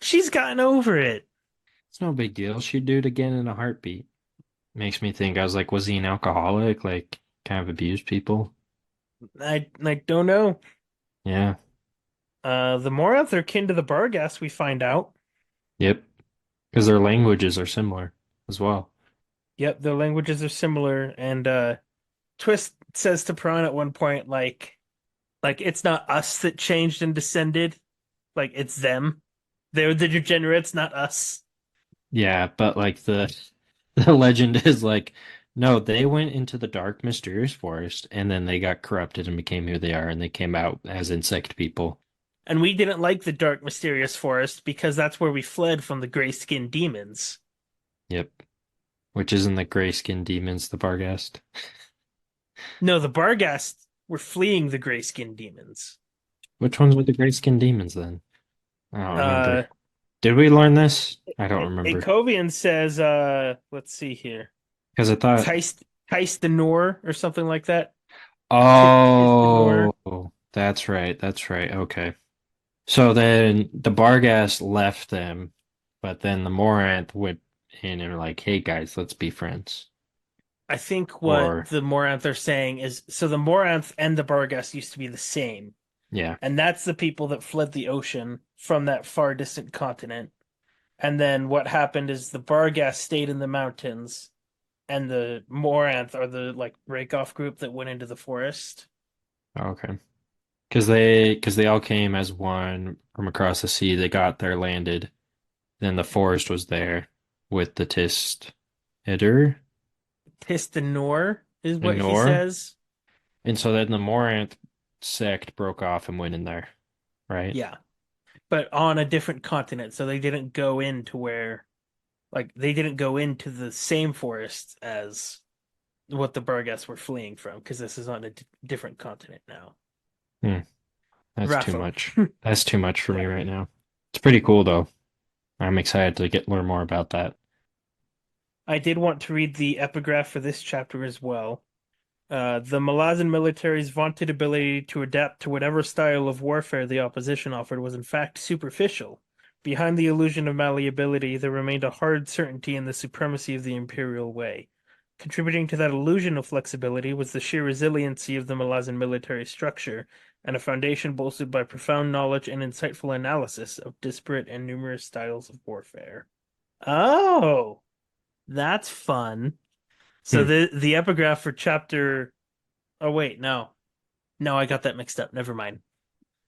She's gotten over it. It's no big deal. She'd do it again in a heartbeat. Makes me think. I was like, was he an alcoholic? Like, kind of abused people? I don't know. Yeah. The Morath are kin to the Barghast, we find out. Yep. Because their languages are similar as well. Yep, their languages are similar, and Twist says to Paran at one point, like it's not us that changed and descended, like it's them. They're the degenerates, not us. Yeah, but like the the legend is like, no, they went into the dark, mysterious forest, and then they got corrupted and became who they are, and they came out as insect people. And we didn't like the dark, mysterious forest because that's where we fled from the gray-skinned demons. Yep. Which isn't the gray skinned demons, the Barghast. No, the Barghast were fleeing the gray-skinned demons. Which ones were the gray skinned demons then? I don't remember. Uh, Did we learn this? I don't remember. Akovian says, let's see here. Because I thought, Heist the Noor or something like that. Tis the oh, Noor. that's right. That's right. Okay. So then the Barghast left them, but then the Moranth went in and were like, hey guys, let's be friends. I think what Or, the Moranth are saying is so the Moranth and the Barghast used to be the same. yeah. And that's the people that fled the ocean from that far distant continent. And then what happened is the Barghast stayed in the mountains and the Moranth are the like breakoff group that went into the forest. Okay. Because they all came as one from across the sea. They got there, landed. Then the forest was there with the Tist Eder Tis the Noor is and what he Nor. says. And so then the Moranth sect broke off and went in there, right? Yeah. But on a different continent. So they didn't go into where like they didn't go into the same forest as what the Barghast were fleeing from because this is on a different continent now. Hmm, that's too Raffo. much. That's too much for me Yeah. right now. It's pretty cool though. I'm excited to get learn more about that. I did want to read the epigraph for this chapter as well. The Malazan military's vaunted ability to adapt to whatever style of warfare the opposition offered was in fact superficial. Behind the illusion of malleability, there remained a hard certainty in the supremacy of the imperial way. Contributing to that illusion of flexibility was the sheer resiliency of the Malazan military structure, and a foundation bolstered by profound knowledge and insightful analysis of disparate and numerous styles of warfare. Oh, that's fun. So Hmm. the epigraph for chapter. Oh wait, no, no, I got that mixed up. Never mind.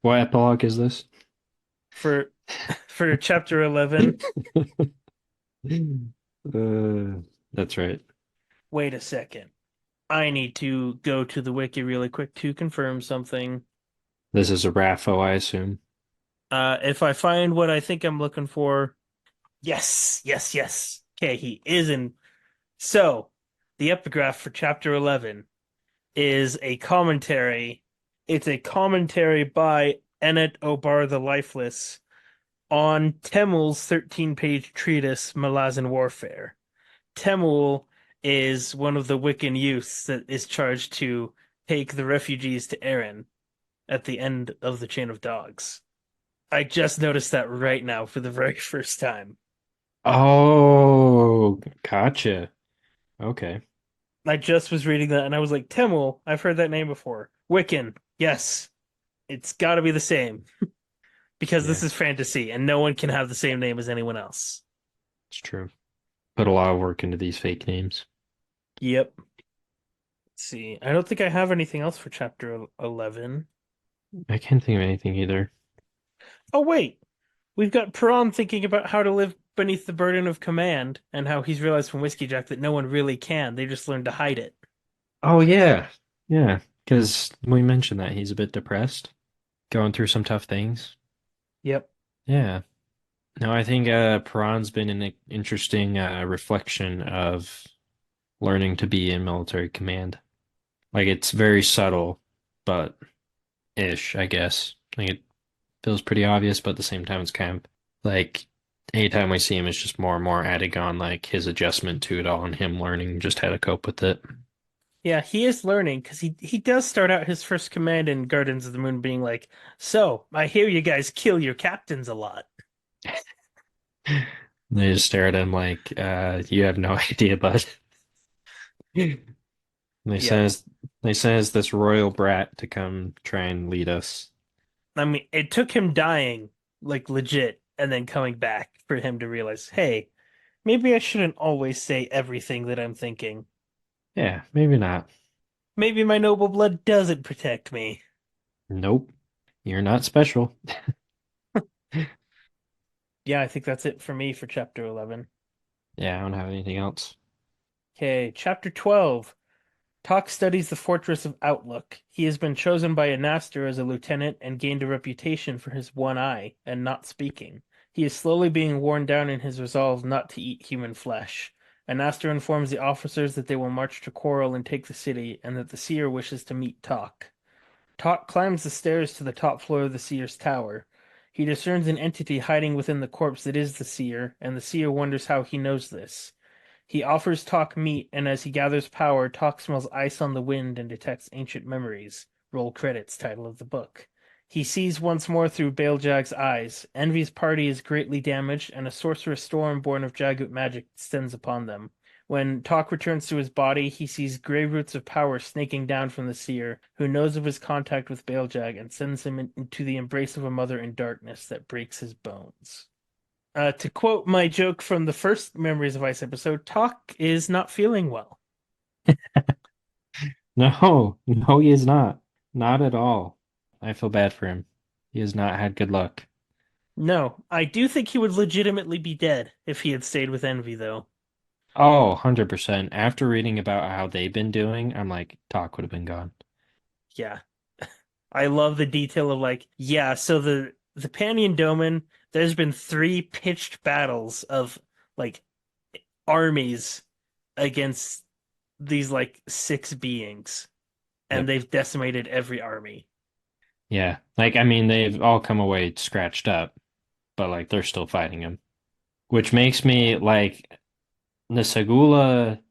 What epilogue is this? For for chapter 11. That's right. Wait a second. I need to go to the wiki really quick to confirm something. This is a Raffo, I assume. If I find what I think I'm looking for, yes, yes, yes. Okay, he is in. So the epigraph for chapter 11 is a commentary. It's a commentary by Ennet Obar the Lifeless on Temul's 13-page treatise, Malazan Warfare. Temul is one of the Wiccan youths that is charged to take the refugees to Erin. at the end of the chain of dogs. I just noticed that right now for the very first time. Oh, gotcha. Okay. I just was reading that and I was like, Timul, I've heard that name before. Wiccan, yes, it's got to be the same because this Yeah, is fantasy and no one can have the same name as anyone else. it's true. Put a lot of work into these fake names. Yep. Let's see. I don't think I have anything else for chapter 11. I can't think of anything either. Oh, wait. We've got Paran thinking about how to live beneath the burden of command and how he's realized from Whiskey Jack that no one really can. They just learn to hide it. Oh yeah. Yeah, because we mentioned that he's a bit depressed, going through some tough things. Yep. Yeah. No, I think Paran's been an interesting reflection of learning to be in military command. Like it's very subtle, but ish, I guess. Like it feels pretty obvious, but at the same time, it's kind of like anytime we see him, it's just more and more adding on like his adjustment to it all and him learning just how to cope with it. Yeah, he is learning because he does start out his first command in Gardens of the Moon being like, "So, I hear you guys kill your captains a lot." They just stare at him like, you have no idea, bud. They Yep. says they says this royal brat to come try and lead us. I mean, it took him dying, like legit, and then coming back for him to realize, hey, maybe I shouldn't always say everything that I'm thinking. Yeah, maybe not. Maybe my noble blood doesn't protect me. Nope, you're not special. Yeah, I think that's it for me for chapter 11. Yeah, I don't have anything else. Okay, chapter 12. Tok studies the fortress of Outlook. He has been chosen by Anastar as a lieutenant and gained a reputation for his one eye and not speaking. He is slowly being worn down in his resolve not to eat human flesh. Anastar informs the officers that they will march to Coral and take the city, and that the seer wishes to meet Tok. Tok climbs the stairs to the top floor of the seer's tower. He discerns an entity hiding within the corpse that is the seer, and the seer wonders how he knows this. He offers Tok meat, and as he gathers power, Tok smells ice on the wind and detects ancient memories. Roll credits, title of the book. He sees once more through Balejag's eyes. Envy's party is greatly damaged, and a sorcerous storm born of Jagut magic descends upon them. When Tok returns to his body, he sees gray roots of power snaking down from the seer, who knows of his contact with Balejag and sends him into the embrace of a mother in darkness that breaks his bones. To quote my joke from the first Memories of Ice episode, Talk is not feeling well. No, no, he is not. Not at all. I feel bad for him. He has not had good luck. No, I do think he would legitimately be dead if he had stayed with Envy, though. Oh, 100%. After reading about how they've been doing, I'm like, Talk would have been gone. Yeah, I love the detail of like, yeah, so the Panion Doman, there's been three pitched battles of like armies against these like six beings, and Yep. they've decimated every army. Yeah. Like, I mean, they've all come away scratched up, but like they're still fighting him, which makes me like the Segula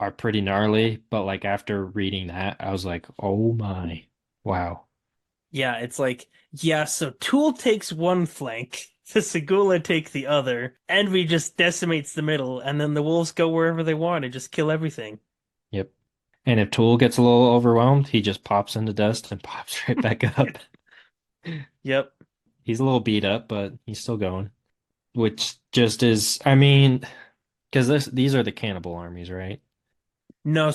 are pretty gnarly, but like after reading that, I was like, oh my, wow. Yeah, it's like, yeah, so Tool takes one flank, the Segula take the other, Envy just decimates the middle, and then the wolves go wherever they want and just kill everything. Yep. And if Tool gets a little overwhelmed, he just pops into dust and pops right back up. Yep. He's a little beat up, but he's still going. Which just is, I mean, because these are the cannibal armies, right? No,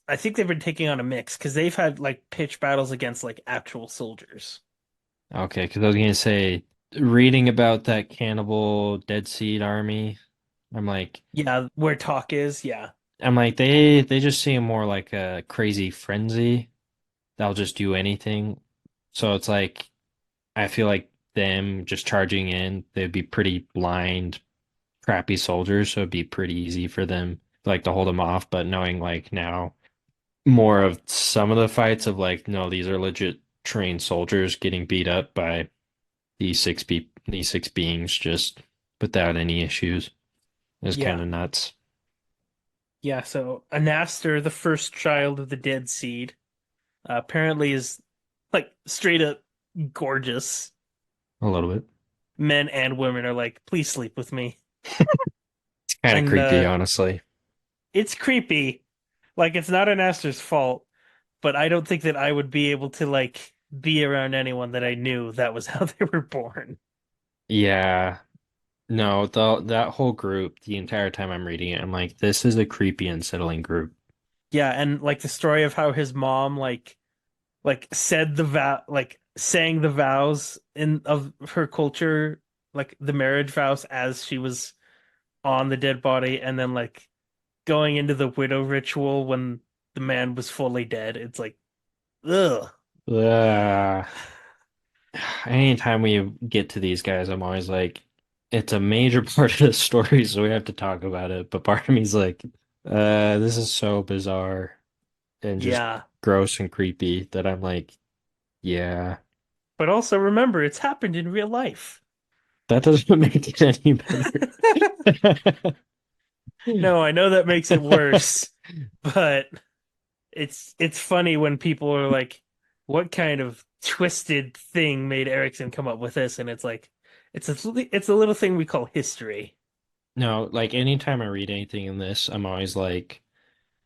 I think they've been taking on a mix because they've had like pitch battles against like actual soldiers. Okay, because I was gonna say, reading about that cannibal Dead Seed army, I'm like, Yeah, where talk is, yeah. they just seem more like a crazy frenzy. They'll just do anything. So it's like I feel like them just charging in, they'd be pretty blind, crappy soldiers, so it'd be pretty easy for them like to hold them off. But knowing like now more of some of the fights of like, no, these are legit trained soldiers getting beat up by these six beings just without any issues is kind Yeah. of nuts. Yeah, so Anastar, the first child of the Dead Seed, apparently is Like straight up gorgeous. A little bit. Men and women are like, please sleep with me. It's kind of And creepy, honestly. it's creepy. Like it's not an Aster's fault, but I don't think that I would be able to like be around anyone that I knew that was how they were born. Yeah. No, that whole group, the entire time I'm reading it, I'm like, this is a creepy, unsettling group. Yeah, and like the story of how his mom like said the vow like sang the vows in of her culture, like the marriage vows as she was on the dead body, and then like going into the widow ritual when the man was fully dead. It's like, ugh. Ugh. Anytime we get to these guys, I'm always like, it's a major part of the story, so we have to talk about it. But part of me's like, this is so bizarre and just Yeah. gross and creepy that I'm like, yeah, But also remember, it's happened in real life. that doesn't make it any better. No, I know that makes it worse, but it's funny when people are like, "What kind of twisted thing made Erikson come up with this?" And it's like, it's a little thing we call history. No, like anytime I read anything in this, I'm always like,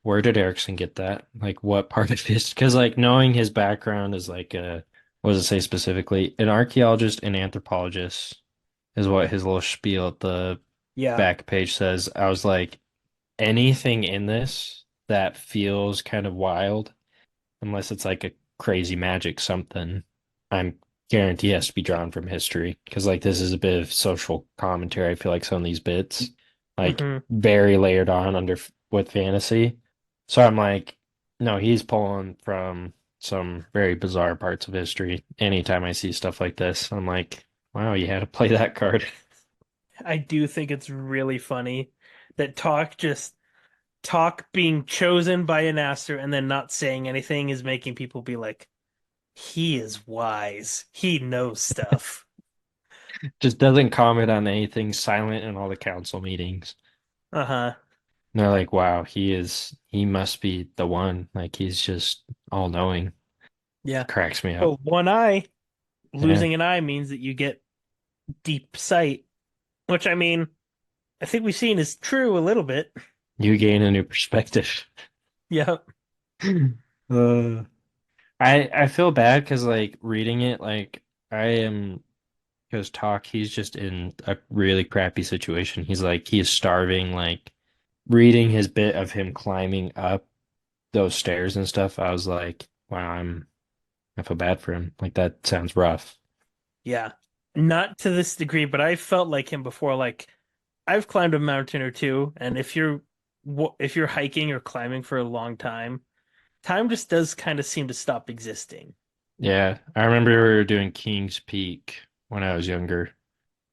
where did Erikson get that? Like, what part of his? Because like knowing his background is like what does it say specifically? An archaeologist and anthropologist is what his little spiel at the Yeah. back page says. I was like, anything in this that feels kind of wild, unless it's like a crazy magic something, I'm guarantee has to be drawn from history. Because like this is a bit of social commentary. I feel like some of these bits, like Hmm. very layered on under with fantasy. So I'm like, no, he's pulling from some very bizarre parts of history. Anytime I see stuff like this, I'm like, wow, you had to play that card. I do think it's really funny that talk being chosen by an aster and then not saying anything is making people be like, he is wise. He knows stuff. Just doesn't comment on anything, silent in all the council meetings. Uh-huh. And they're like, wow, he must be the one. Like he's just all knowing. Yeah. Cracks me up. Well, one eye, Yeah. losing an eye means that you get deep sight, which I mean, I think we've seen is true a little bit. You gain a new perspective. Yeah. Uh, I feel bad because like reading it, like I am because Talk, he's just in a really crappy situation. He's like he's starving, like reading his bit of him climbing up those stairs and stuff, I was like, wow, I feel bad for him. Like that sounds rough. Yeah. Not to this degree, but I felt like him before. Like I've climbed a mountain or two, and if you're hiking or climbing for a long time, time just does kind of seem to stop existing. Yeah, I remember we were doing King's Peak when I was younger,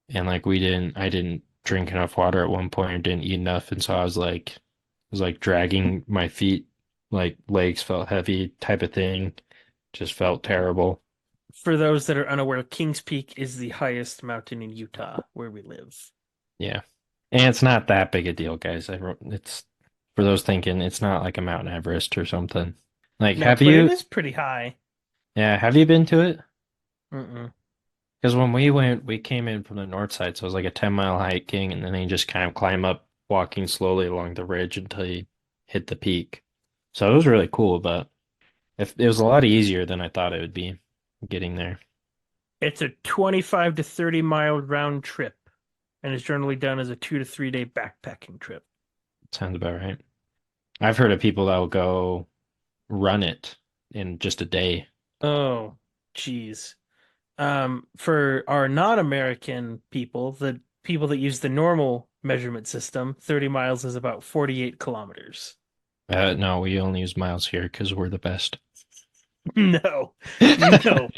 and like I didn't drink enough water at one point, or didn't eat enough, and so I was like dragging my feet, like legs felt heavy, type of thing. Just felt terrible. For those that are unaware, Kings Peak is the highest mountain in Utah where we live. Yeah, and it's not that big a deal, guys. It's for those thinking it's not like a Mount Everest or something. Like, No, have but it you? is pretty high. Yeah, have you been to it? Mm-mm. Because when we went, we came in from the north side, so it was like a 10-mile hiking, and then you just kind of climb up, walking slowly along the ridge until you hit the peak. So it was really cool, but if it was a lot easier than I thought it would be getting there. It's a 25 to 30 mile round trip and is generally done as a 2 to 3 day backpacking trip. Sounds about right. I've heard of people that will go run it in just a day. Oh, geez. For our non-American people, the people that use the normal measurement system, 30 miles is about 48 kilometers. No, we only use miles here because we're the best. No, no.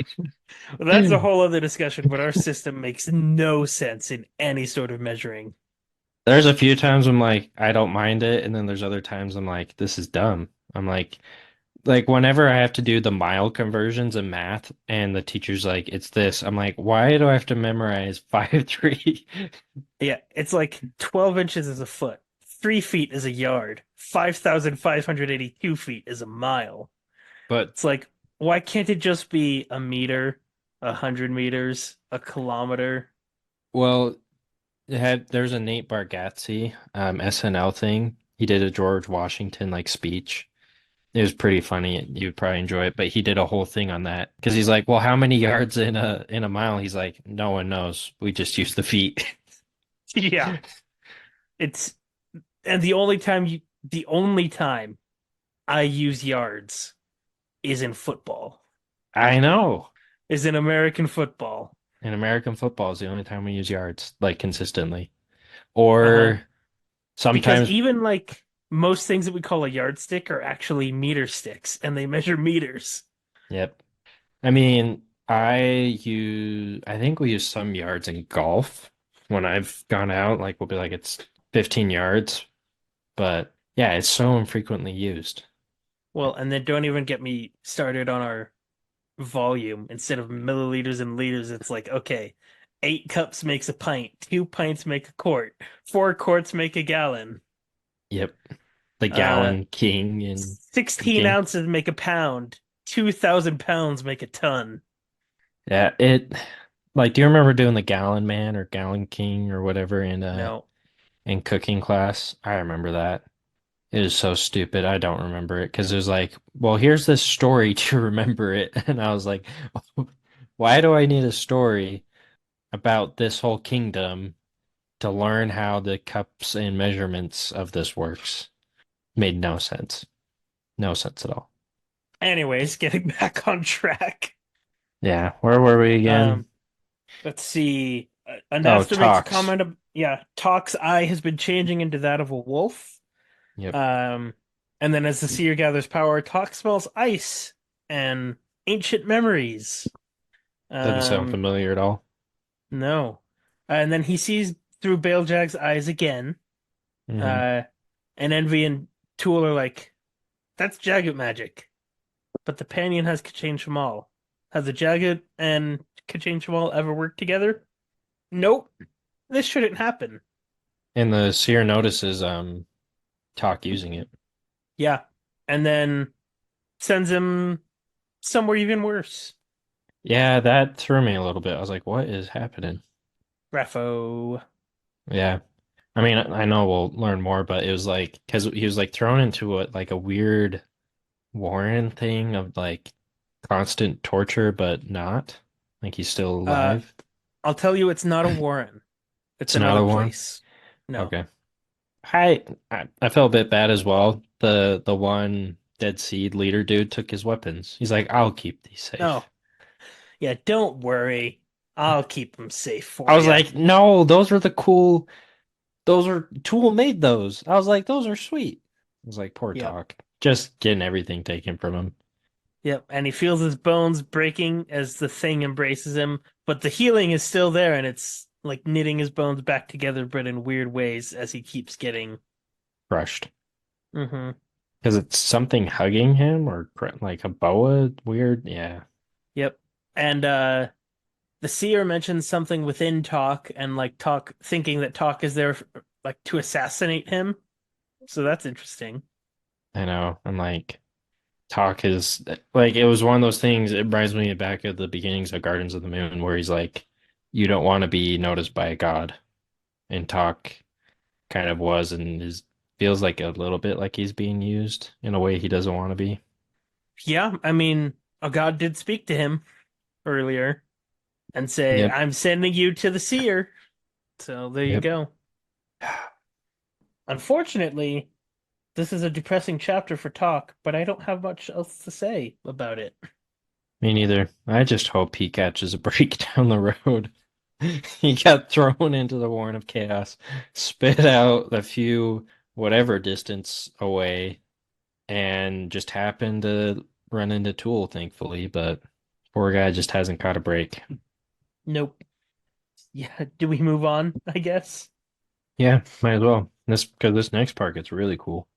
That's a whole other discussion, but our system makes no sense in any sort of measuring. There's a few times I'm like, I don't mind it, and then there's other times I'm like, this is dumb. I'm like whenever I have to do the mile conversions in math and the teacher's like, it's this, I'm like, why do I have to memorize 5'3"? Yeah, it's like 12 inches is a foot, 3 feet is a yard, 5,582 feet is a mile. But It's like, Why can't it just be a meter, 100 meters, a kilometer? Well, there's a Nate Bargatze SNL thing. He did a George Washington like speech. It was pretty funny. You'd probably enjoy it, but he did a whole thing on that because he's like, "Well, how many yards in a mile?" He's like, "No one knows. We just use the feet." Yeah. It's and the only time I use yards is in football, I know. is in American football. In American football is the only time we use yards like consistently. Uh-huh. Or Because sometimes, even like most things that we call a yardstick are actually meter sticks and they measure meters. yep. I mean, I think we use some yards in golf when I've gone out, like we'll be like it's 15 yards, but yeah, it's so infrequently used. Well, and then don't even get me started on our volume. Instead of milliliters and liters, it's like, okay, 8 cups makes a pint, 2 pints make a quart, 4 quarts make a gallon, Yep. The uh, gallon king and 16 peaking. ounces make a pound, 2,000 pounds make a ton. Yeah, it like do you remember doing the gallon man or gallon king or whatever No. in cooking class? I remember that. It was so stupid. I don't remember it because it was like, well, here's this story to remember it. And I was like, why do I need a story about this whole kingdom to learn how the cups and measurements of this works? Made no sense. No sense at all. Anyways, getting back on track. Yeah, where were we again? Um, let's see. Oh, Anastor makes a talks. comment of, yeah, Talk's eye has been changing into that of a wolf. Yep. Um, and then as the seer gathers power, Talk smells ice and ancient memories. Doesn't sound Um, familiar at all. no. And then he sees through Baljag's eyes again. Hmm. Uh, and Envy and Tool are like, that's Jagged magic. But the Panion has changed them all. Have the Jagged and Kachin Shamal ever worked together? Nope. This shouldn't happen. And the seer notices talk using it. Yeah. And then sends him somewhere even worse. Yeah, that threw me a little bit. I was like, what is happening? Raffo. Yeah. I mean, I know we'll learn more, but it was like because he was like thrown into a weird Warren thing of like constant torture, but not like he's still Uh, alive. I'll tell you it's not a Warren. It's It's not another a Warren. place. No. Okay. I felt a bit bad as well. The one Dead Seed leader dude took his weapons. He's like, I'll keep these No. safe. Yeah, don't worry. I'll keep them safe I for was you. like, no, those are the cool. Those are Tool made those. I was like, those are sweet. I was like, poor Yep. Talk. Just getting everything taken from him. Yep. And he feels his bones breaking as the thing embraces him, but the healing is still there and it's like knitting his bones back together, but in weird ways as he keeps getting. Crushed. Hmm. Because it's something hugging him or like a boa weird. Yeah. Yep. And the seer mentions something within Talk and like Talk thinking that Talk is there like to assassinate him. So that's interesting. I know. And like Talk is like it was one of those things. It reminds me back of the beginnings of Gardens of the Moon where he's like, you don't want to be noticed by a god. And Talk kind of was and is feels like a little bit like he's being used in a way he doesn't want to be. Yeah, I mean, a god did speak to him earlier and say, Yep. "I'm sending you to the seer." So there you Yep. go. Unfortunately, this is a depressing chapter for Talk, but I don't have much else to say about it. Me neither. I just hope he catches a break down the road. He got thrown into the Warren of Chaos, spit out a few whatever distance away, and just happened to run into Tool, thankfully. But poor guy just hasn't caught a break. Nope. Yeah, do we move on, I guess? Yeah, might as well. This because this next part gets really cool.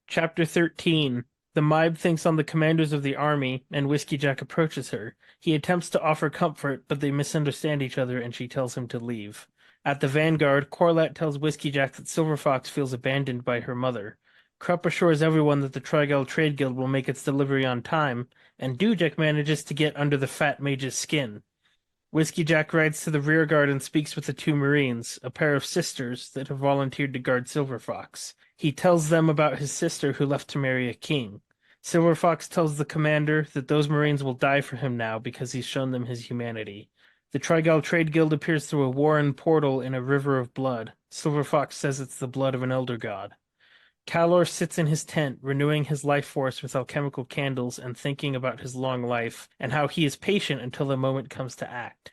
Chapter 13. The Mhybe thinks on the commanders of the army, and Whiskey Jack approaches her. He attempts to offer comfort, but they misunderstand each other and she tells him to leave. At the Vanguard, Corlat tells Whiskey Jack that Silver Fox feels abandoned by her mother. Krupp assures everyone that the Trigal Trade Guild will make its delivery on time, and Dujek manages to get under the fat mage's skin. Whiskey Jack rides to the rear guard and speaks with the two Marines, a pair of sisters that have volunteered to guard Silver Fox. He tells them about his sister who left to marry a king. Silver Fox tells the commander that those Marines will die for him now because he's shown them his humanity. The Trigal Trade Guild appears through a warren portal in a river of blood. Silver Fox says it's the blood of an elder god. Calor sits in his tent, renewing his life force with alchemical candles and thinking about his long life and how he is patient until the moment comes to act.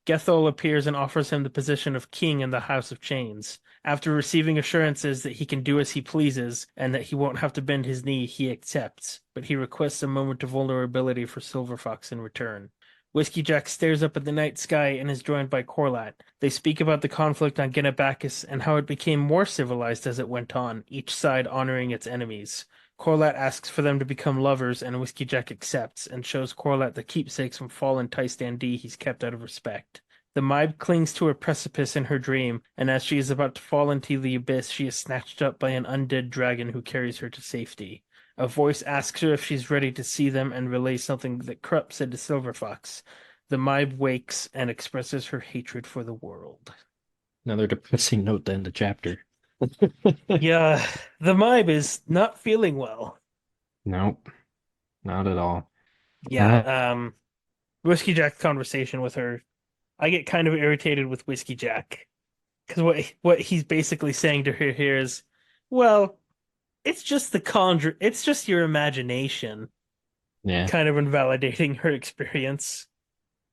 Gethol appears and offers him the position of king in the House of Chains. After receiving assurances that he can do as he pleases and that he won't have to bend his knee, he accepts, but he requests a moment of vulnerability for Silver Fox in return. Whiskey Jack stares up at the night sky and is joined by Corlat. They speak about the conflict on Genebacchus and how it became more civilized as it went on, each side honoring its enemies. Corlat asks for them to become lovers, and Whiskey Jack accepts and shows Corlat the keepsakes from fallen Tystandee he's kept out of respect. The Mhybe clings to a precipice in her dream, and as she is about to fall into the abyss, she is snatched up by an undead dragon who carries her to safety. A voice asks her if she's ready to see them and relays something that Krupp said to Silver Fox. The Mhybe wakes and expresses her hatred for the world. Another depressing note to end the chapter. Yeah, the Mhybe is not feeling well. Nope, not at all. Yeah, Uh, Whiskey Jack's conversation with her, I get kind of irritated with Whiskey Jack because what he's basically saying to her here is, well, it's just the conjure, it's just your imagination, yeah, kind of invalidating her experience.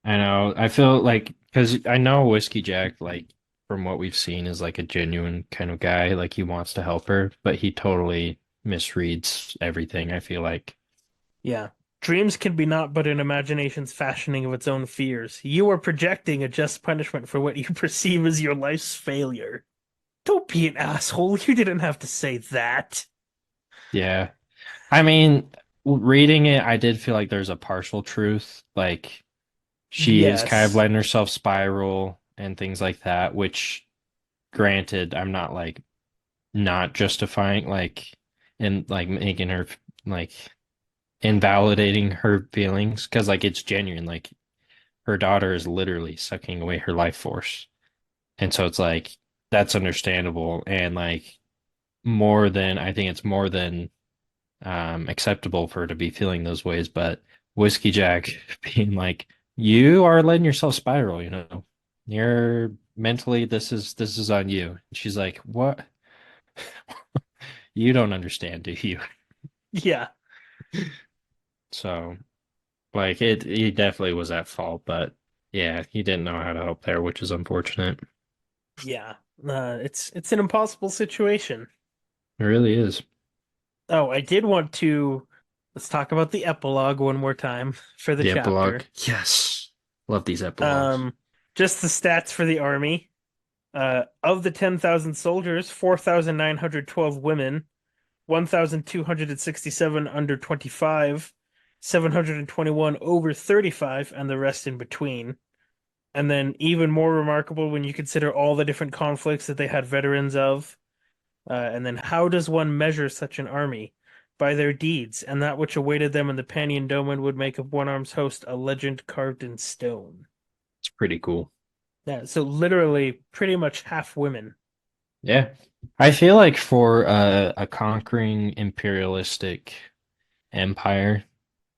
I know. I feel like because I know Whiskey Jack, like from what we've seen, is like a genuine kind of guy. Like he wants to help her, but he totally misreads everything, I feel like. Yeah. Dreams can be naught but an imagination's fashioning of its own fears. You are projecting a just punishment for what you perceive as your life's failure. Don't be an asshole. You didn't have to say that. Yeah. I mean, reading it, I did feel like there's a partial truth. Like she is kind of Yes. letting herself spiral and things like that, which granted, I'm not like not justifying like and like making her like invalidating her feelings because like it's genuine. Like her daughter is literally sucking away her life force. And so it's like that's understandable and like more than I think it's more than acceptable for her to be feeling those ways. But Whiskey Jack being like, you are letting yourself spiral, you know. You're mentally this is on you. And she's like, what? You don't understand, do you? Yeah. So like it he definitely was at fault, but yeah, he didn't know how to help there, which is unfortunate. Yeah. It's an impossible situation. It really is. Oh, I did want to let's talk about the epilogue one more time for the The epilogue. chapter. Yes. Love these epilogues. Um, just the stats for the army. Of the 10,000 soldiers, 4,912 women, 1,267 under 25, 721 over 35, and the rest in between. And then even more remarkable when you consider all the different conflicts that they had veterans of. And then how does one measure such an army? By their deeds, and that which awaited them in the Panion Domain would make of One Arm's host a legend carved in stone. It's pretty cool. Yeah, so literally pretty much half women. Yeah. I feel like for a conquering imperialistic empire,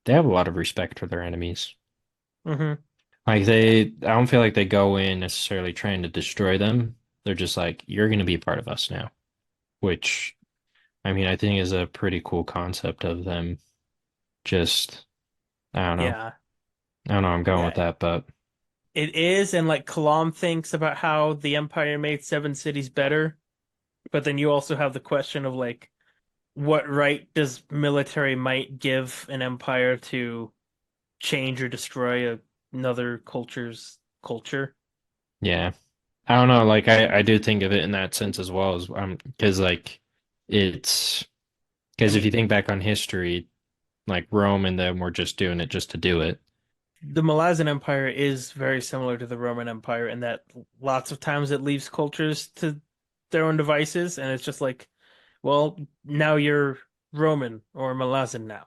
they have a lot of respect for their enemies. Hmm. Like I don't feel like they go in necessarily trying to destroy them. They're just like, you're going to be part of us now, which I mean, I think is a pretty cool concept of them. Just, I don't know. Yeah, I don't know. I'm going with yeah, that, but it is. And like Kalam thinks about how the Empire made seven cities better, but then you also have the question of like, what right does military might give an empire to change or destroy another culture's culture? yeah. I don't know. Like I do think of it in that sense as well as because like it's I because if you mean, think back on history, like Rome and them were just doing it just to do it. the Malazan Empire is very similar to the Roman Empire in that lots of times it leaves cultures to their own devices, and it's just like Well, now you're Roman or Malazan now.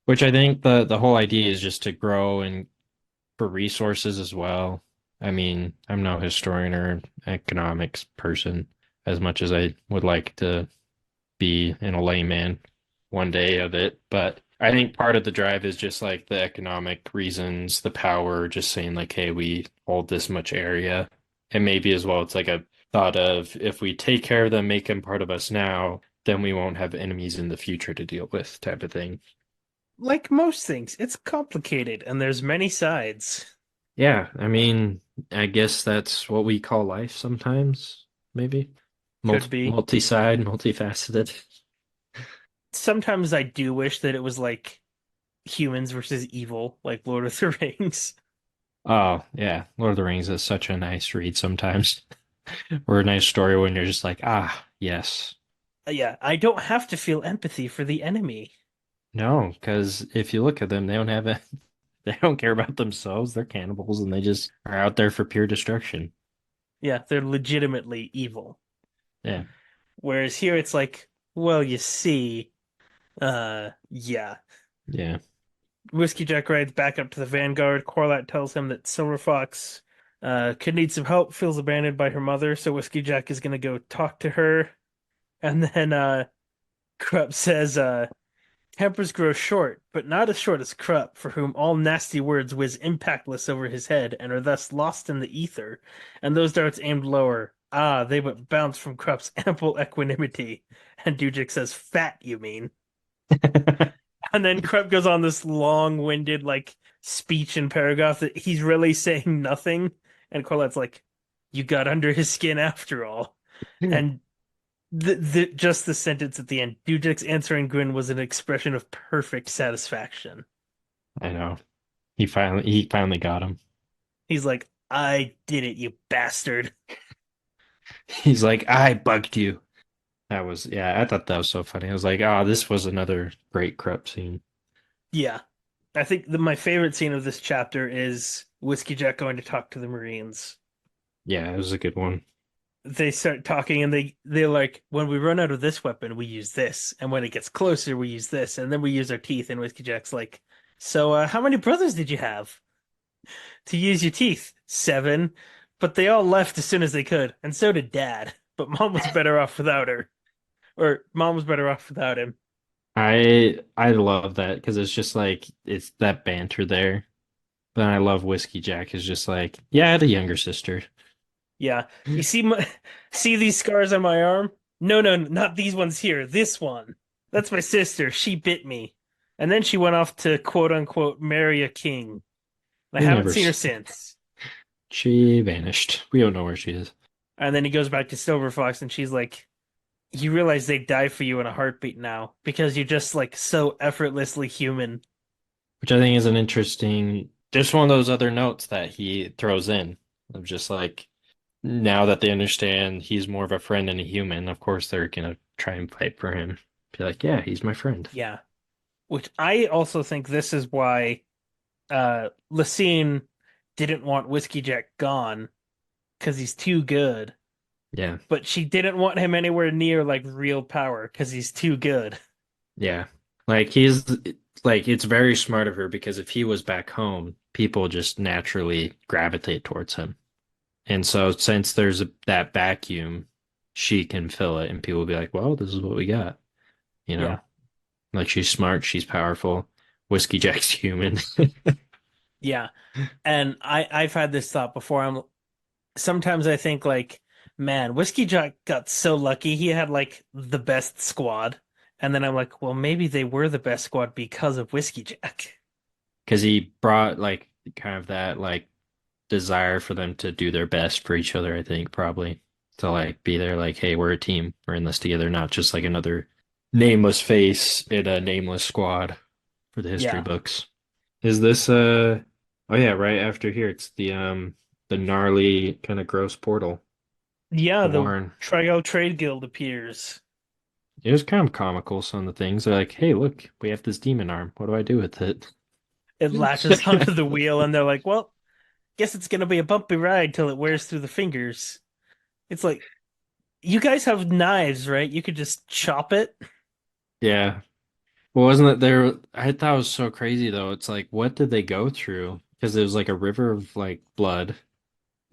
Which I think the whole idea is just to grow and for resources as well. I mean, I'm no historian or economics person as much as I would like to be in a layman one day of it, but I think part of the drive is just like the economic reasons, the power, just saying like, hey, we hold this much area. And maybe as well, it's like a thought of if we take care of them, make them part of us now, then we won't have enemies in the future to deal with, type of thing. Like most things, it's complicated and there's many sides. Yeah, I mean, I guess that's what we call life sometimes, maybe. Could be. Multi-side, multifaceted. Sometimes I do wish that it was like humans versus evil, like Lord of the Rings. Oh, yeah. Lord of the Rings is such a nice read sometimes. Or a nice story when you're just like, ah, yes. Yeah, I don't have to feel empathy for the enemy. No, because if you look at them, they don't have a, they don't care about themselves. They're cannibals and they just are out there for pure destruction. Yeah, they're legitimately evil. Yeah, Whereas here it's like, well, you see, yeah. yeah. Whiskey Jack rides back up to the Vanguard. Corlat tells him that Silver Fox could need some help, feels abandoned by her mother, so Whiskey Jack is gonna go talk to her. And then Krupp says, tempers grow short, but not as short as Krupp, for whom all nasty words whiz impactless over his head and are thus lost in the ether, and those darts aimed lower. Ah, they but bounce from Krupp's ample equanimity. And Dujik says, fat, you mean? And then Krupp goes on this long-winded, like, speech and paragraph that he's really saying nothing. And Corlette's like, you got under his skin after all. And just the sentence at the end, Dujik's answering grin was an expression of perfect satisfaction. I know. He finally got him. He's like, I did it, you bastard. He's like, I bugged you. That was, yeah, I thought that was so funny. I was like, oh, this was another great Krupp scene. Yeah. I think my favorite scene of this chapter is Whiskey Jack going to talk to the Marines. Yeah, it was a good one. They start talking and they're like, when we run out of this weapon, we use this, and when it gets closer, we use this, and then we use our teeth. And Whiskey Jack's like, so how many brothers did you have to use your teeth? Seven, but they all left as soon as they could, and so did Dad. But Mom was better off without her, or Mom was better off without him. I love that because it's just like it's that banter there. But I love Whiskey Jack is just like, yeah, I had a younger sister. Yeah, you see see these scars on my arm? No, no, not these ones here. This one. That's my sister. She bit me, and then she went off to quote unquote marry a king. I We haven't never seen her s- since. She vanished. We don't know where she is. And then he goes back to Silver Fox, and she's like, "You realize they'd die for you in a heartbeat now because you're just like so effortlessly human." Which I think is an interesting, just one of those other notes that he throws in of just like now that they understand he's more of a friend than a human, of course they're gonna try and fight for him. Be like, yeah, he's my friend. Yeah, which I also think this is why Lysine didn't want Whiskey Jack gone because he's too good, Yeah, but she didn't want him anywhere near like real power because he's too good. yeah. Like he's like it's very smart of her because if he was back home, people just naturally gravitate towards him. And so since that vacuum, she can fill it and people will be like, well, this is what we got, you Yeah, know? Like she's smart, she's powerful. Whiskey Jack's human. yeah. And I've had this thought before. Sometimes I think like, man, Whiskey Jack got so lucky. He had like the best squad. And then I'm like, well, maybe they were the best squad because of Whiskey Jack. Because he brought like kind of that like desire for them to do their best for each other, I think, probably. To like be there like, hey, we're a team. We're in this together, not just like another nameless face in a nameless squad for the history Yeah. books. Is this oh yeah, right after here it's the gnarly kind of gross portal. Yeah, The the Warren. Trial Trade Guild appears. It was kind of comical, some of the things. They're like, hey, look, we have this demon arm. What do I do with it? It latches onto the wheel, and they're like, well, guess it's gonna be a bumpy ride till it wears through the fingers. It's like, You guys have knives, right? You could just chop it. Yeah. Well, wasn't it there? I thought it was so crazy though. It's like, what did they go through? Because there was like a river of like blood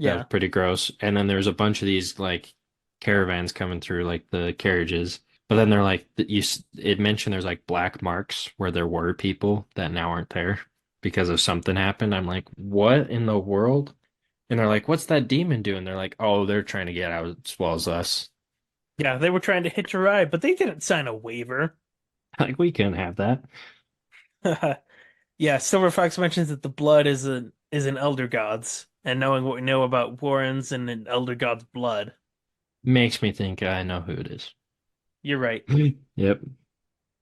that was Yeah. pretty gross, and then there's a bunch of these like caravans coming through, like the carriages. But then they're like, it mentioned there's like black marks where there were people that now aren't there because of something happened. I'm like, what in the world? And they're like, what's that demon doing? They're like, oh, they're trying to get out as well as us. Yeah, they were trying to hitch a ride, but they didn't sign a waiver. Like, we can't have that. Yeah, Silver Fox mentions that the blood is an elder god's, and knowing what we know about Warrens and an elder god's blood, Makes me think I know who it is. you're right. Yep.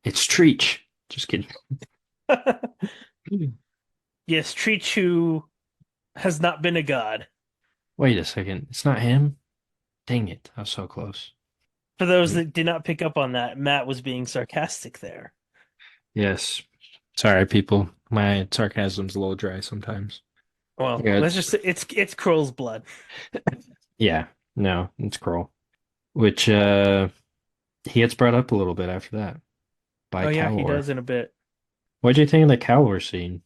It's Treach. Just kidding. Yes, Trichu has not been a god. Wait a second. It's not him? Dang it. I was so close. For those Mm. that did not pick up on that, Matt was being sarcastic there. Yes. Sorry, people. My sarcasm's a little dry sometimes. Well, Yeah, let's just say it's Kroll's blood. yeah. No, it's Kroll. Which he gets brought up a little bit after that by Oh yeah, he Calor. does in a bit. What'd you think of the Calor scene?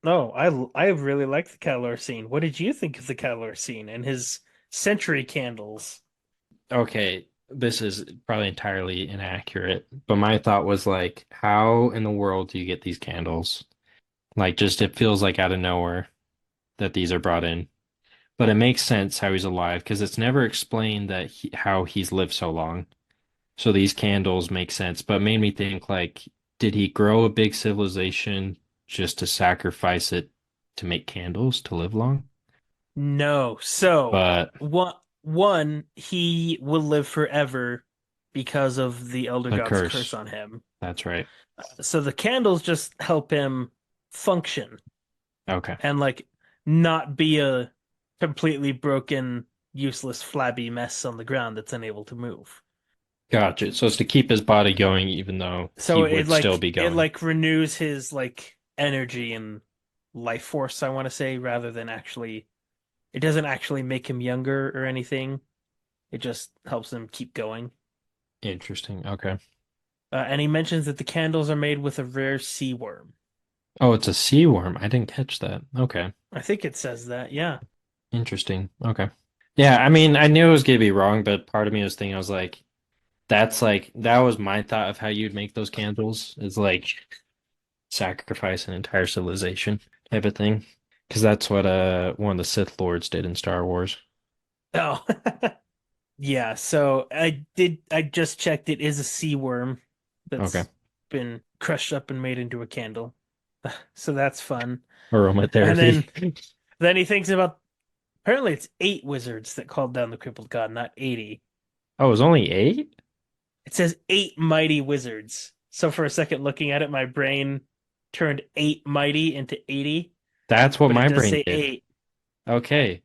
No, I really like the Calor scene. What did you think of the Calor scene and his century candles? Okay, this is probably entirely inaccurate, but my thought was like, how in the world do you get these candles? Like, just it feels like out of nowhere that these are brought in. But it makes sense how he's alive because it's never explained that how he's lived so long. So these candles make sense, but made me think like, did he grow a big civilization just to sacrifice it to make candles to live long? No. So, But one, he will live forever because of the Elder the God's curse curse, on him. that's right. So the candles just help him function Okay. and like not be a completely broken, useless, flabby mess on the ground that's unable to move. Gotcha. So it's to keep his body going even though he So would still be it going. like renews his like energy and life force, I want to say, rather than actually it doesn't actually make him younger or anything. It just helps him keep going. Interesting. Okay. And he mentions that the candles are made with a rare sea worm. Oh, it's a sea worm. I didn't catch that. Okay. I think it says that, yeah. Interesting. Okay. Yeah, I mean, I knew it was gonna be wrong, but part of me was thinking, I was like, that was my thought of how you'd make those candles, is like sacrifice an entire civilization type of thing. Because that's what one of the Sith Lords did in Star Wars. Oh, yeah. So I just checked. It is a sea worm Okay. that's been crushed up and made into a candle. So that's fun. And Aromatherapy. then he thinks about apparently it's 8 wizards that called down the crippled god, not 80. Oh, it was only 8? It says 8 mighty wizards. So for a second, looking at it, my brain turned 8 mighty into 80, That's what but it my does brain say did. 8. Okay.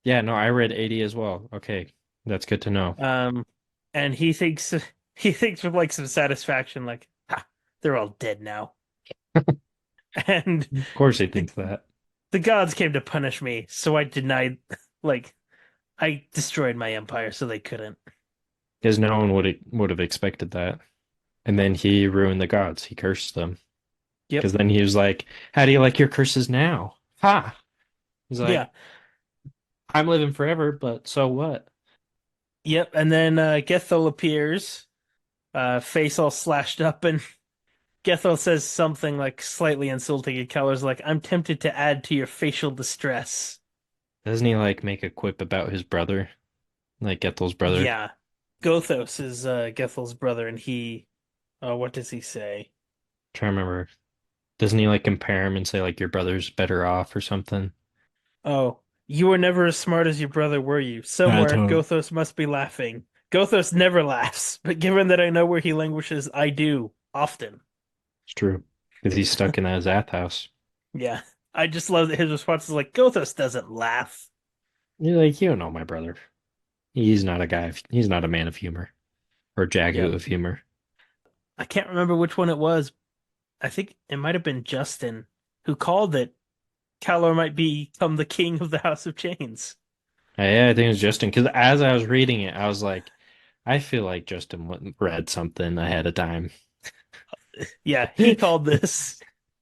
Yeah, no, I read 80 as well. Okay. That's good to know. Um, and he thinks with like some satisfaction, like, ha, they're all dead now. And Of course he the thinks that. the gods came to punish me, so I denied, like, I destroyed my empire, so they couldn't. Because no one would have expected that. And then he ruined the gods. He cursed them. Yep. Because then he was like, how do you like your curses now? Ha! He's Yeah. like, I'm living forever, but so what? Yep. And then Gethel appears, face all slashed up, and Gethel says something like slightly insulting, and Keller's like, I'm tempted to add to your facial distress. Doesn't he like make a quip about his brother? Like Gethel's brother? Yeah. Gothos is Gethel's brother, and what does he say? Trying to remember. Doesn't he like compare him and say like your brother's better off or something? Oh, you were never as smart as your brother, were you? I Somewhere, don't. Gothos must be laughing. Gothos never laughs, but given that I know where he languishes, I do, often. It's true. Because he's stuck in that Zath house. Yeah. I just love that his response is like, Gothos doesn't laugh. You're like, you don't know my brother. He's not a man of humor. Or Jagu Yep. of humor. I can't remember which one it was. I think it might have been Justin who called that Calor might become the king of the House of Chains. Yeah, I think it was Justin. Because as I was reading it, I was like, I feel like read something ahead of time. Yeah, he called this.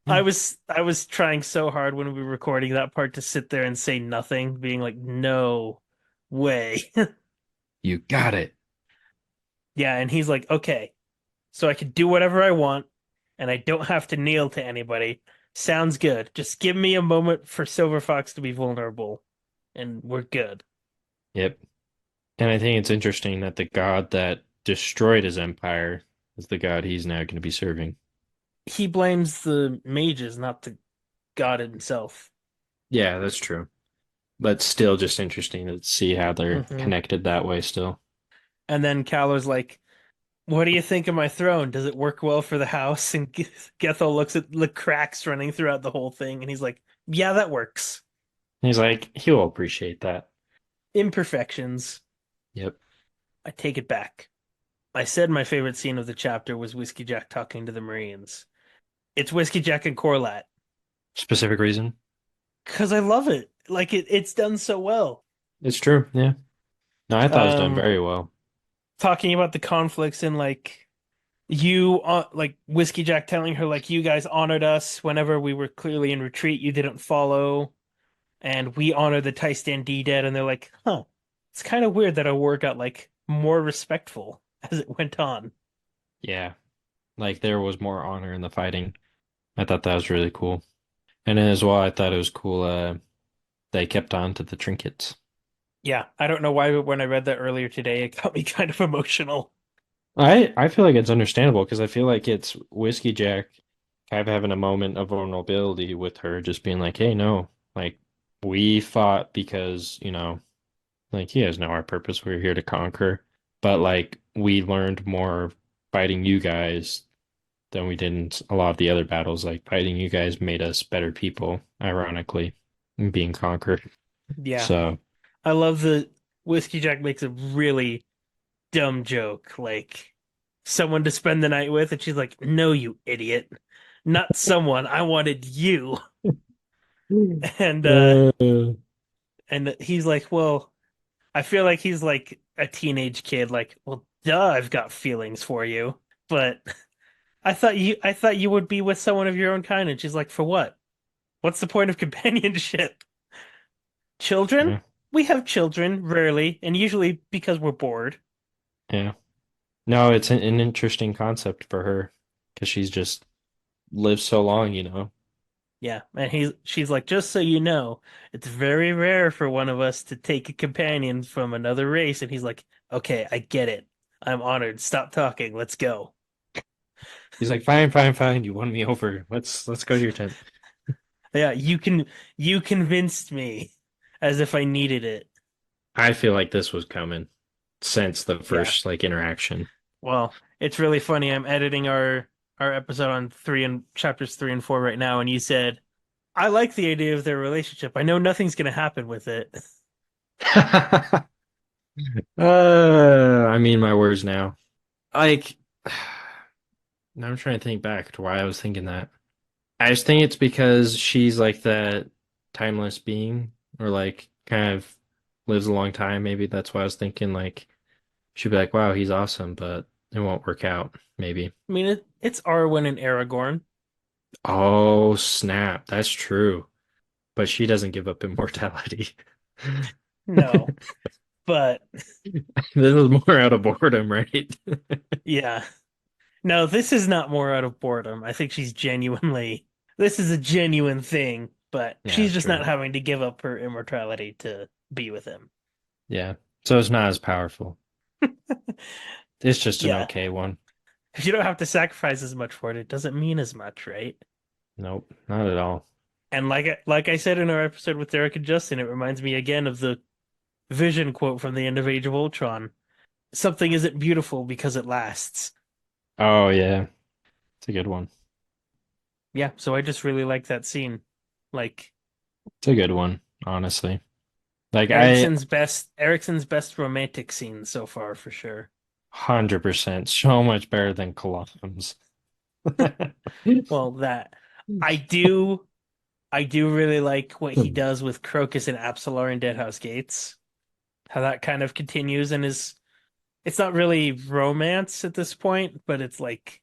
I was trying so hard when we were recording that part to sit there and say nothing, being like, no way. You got it. Yeah, and he's like, okay, so I can do whatever I want and I don't have to kneel to anybody. Sounds good. Just give me a moment for Silver Fox to be vulnerable and we're good. Yep. And I think it's interesting that the god that destroyed his empire is the god he's now going to be serving. He blames the mages, not the god himself. Yeah, that's true. But still just interesting to see how they're Hmm. connected that way still. And then Calor's like, what do you think of my throne? Does it work well for the house? And Gethel looks at the cracks running throughout the whole thing, and he's like, yeah, that works. He's like, he'll appreciate that. Imperfections. Yep. I take it back. I said my favorite scene of the chapter was Whiskey Jack talking to the Marines. It's Whiskey Jack and Corlat. Specific reason? Because I love it. Like it's done so well. It's true. Yeah. No, I thought it was done Um, very well. Talking about the conflicts and like like Whiskey Jack telling her like you guys honored us whenever we were clearly in retreat, you didn't follow, and we honor the Tystan D dead, and they're like, huh, it's kind of weird that our war got like more respectful as it went on. Yeah. Like there was more honor in the fighting. I thought that was really cool. And then as well, I thought it was cool they kept on to the trinkets. Yeah, I don't know why, but when I read that earlier today, it got me kind of emotional. I feel like it's understandable because I feel like it's Whiskey Jack kind of having a moment of vulnerability with her, just being like, "Hey, no, like we fought because, like he has no our purpose. We're here to conquer, but like we learned more fighting you guys than we did in a lot of the other battles. Like fighting you guys made us better people, ironically, and being conquered." Yeah, So I love the Whiskey Jack makes a really dumb joke, like someone to spend the night with, and she's like, "No, you idiot, not someone. I wanted you." And Uh, he's like, "Well, I feel like he's like a teenage kid, like, well, duh, I've got feelings for you, but I thought you would be with someone of your own kind." And she's like, "For what? What's the point of companionship? Children? yeah, We have children rarely, and usually because we're bored." yeah. No, it's an interesting concept for her because she's just lived so long. Yeah, and she's like, "Just so you know, it's very rare for one of us to take a companion from another race." And he's like, "Okay, I get it. I'm honored. Stop talking. Let's go." He's like, fine, fine, fine. You won me over. Let's go to your tent. Yeah, you convinced me as if I needed it. I feel like this was coming since the Yeah. first like interaction. Well, it's really funny. I'm editing our episode on three and chapters 3 and 4 right now, and you said, "I like the idea of their relationship. I know nothing's gonna happen with it." I mean my words now. Like, now I'm trying to think back to why I was thinking that. I just think it's because she's like that timeless being, or like kind of lives a long time. Maybe that's why I was thinking like she'd be like, "Wow, he's awesome," but it won't work out. Maybe. I mean, it's Arwen and Aragorn. Oh, snap. That's true. But she doesn't give up immortality. No, but This is more out of boredom, right? yeah. No, this is not more out of boredom. I think this is a genuine thing, but Yeah, she's that's just true. not having to give up her immortality to be with him. Yeah. So it's not as powerful. It's just an Yeah. okay one. If you don't have to sacrifice as much for it, it doesn't mean as much, right? Nope, not at all. And like I said in our episode with Derek and Justin, it reminds me again of the Vision quote from the end of Age of Ultron. Something isn't beautiful because it lasts. Oh, yeah. It's a good one. Yeah, so I just really like that scene. Like It's a good one, honestly. Like I Erikson's best romantic scene so far for sure. 100% so much better than Colossus. Well, that I do I do really like what he does with Crocus and Apsalar in Deadhouse Gates. How that kind of continues and is It's not really romance at this point, but it's like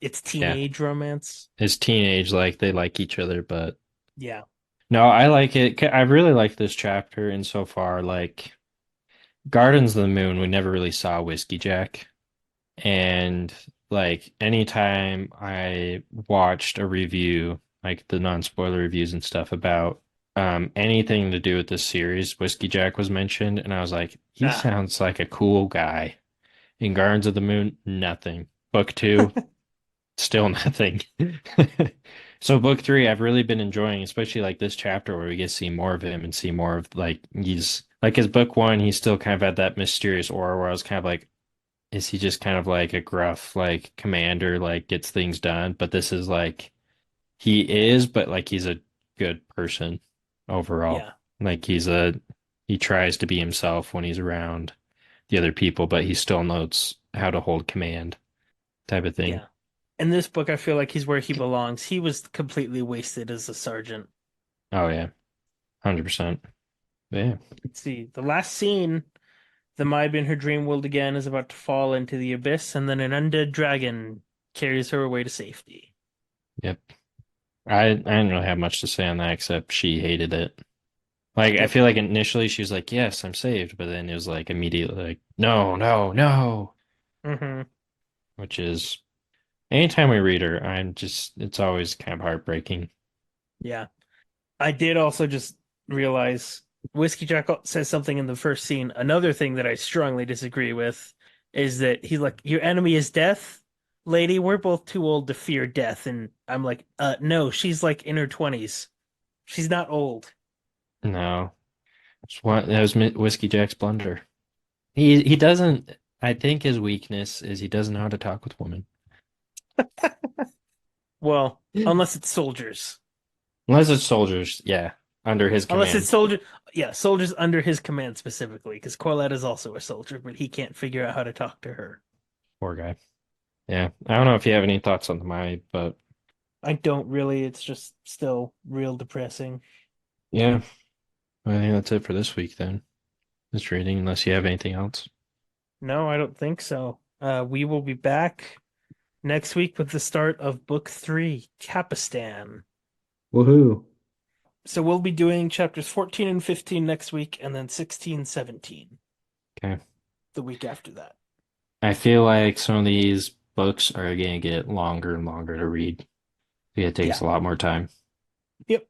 it's Yeah. teenage romance. His teenage, like they like each other, but Yeah. no, I like it. I really like this chapter insofar, like Gardens of the Moon, we never really saw Whiskey Jack. And like anytime I watched a review, like the non-spoiler reviews and stuff about anything to do with this series, Whiskey Jack was mentioned, and I was like, he Ah. sounds like a cool guy. In Gardens of the Moon, nothing. Book two, still nothing. So book three, I've really been enjoying, especially like this chapter where we get to see more of him and see more of like he's like his book one, he's still kind of had that mysterious aura where I was kind of like, is he just kind of like a gruff like commander, like gets things done? But this is like he is, but like he's a good person overall. Yeah. Like he tries to be himself when he's around the other people, but he still knows how to hold command type of thing. Yeah. In this book, I feel like he's where he belongs. He was completely wasted as a sergeant. Oh yeah, 100%. Yeah. Let's see. The last scene, the Mhybe in her dream world again is about to fall into the abyss, and then an undead dragon carries her away to safety. Yep. I didn't really have much to say on that except she hated it. Like I Yep. feel like initially she was like, "Yes, I'm saved," but then it was like immediately like, "No, no, no," Hmm. which is anytime we read her, I'm just it's always kind of heartbreaking. Yeah. I did also just realize Whiskey Jack says something in the first scene. Another thing that I strongly disagree with is that he's like, "Your enemy is death, lady. We're both too old to fear death." And I'm like, no, she's like in her 20s. She's not old. No, that was Whiskey Jack's blunder. He doesn't. I think his weakness is he doesn't know how to talk with women. Well, unless it's soldiers. Unless it's soldiers, yeah, under his Unless it's command. soldier, yeah, soldiers under his command specifically, because Corlett is also a soldier, but he can't figure out how to talk to her. Poor guy. Yeah, I don't know if you have any thoughts on the Mai, but I don't really. It's just still real depressing. yeah, I think that's it for this week then. Just reading, unless you have anything else. No, I don't think so. We will be back next week with the start of book three, Capistan. Woohoo. So we'll be doing chapters 14 and 15 next week, and then 16, 17 Okay. the week after that. I feel like some of these books are gonna get longer and longer to read. It takes Yeah. a lot more time. Yep.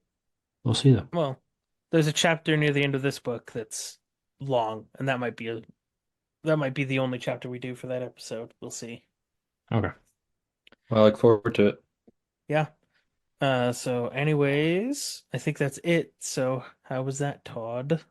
We'll see though. Well, there's a chapter near the end of this book that's long, and that might be the only chapter we do for that episode. We'll see. Okay. Well, I look forward to it. Yeah. So anyways, I think that's it. So how was that, Todd?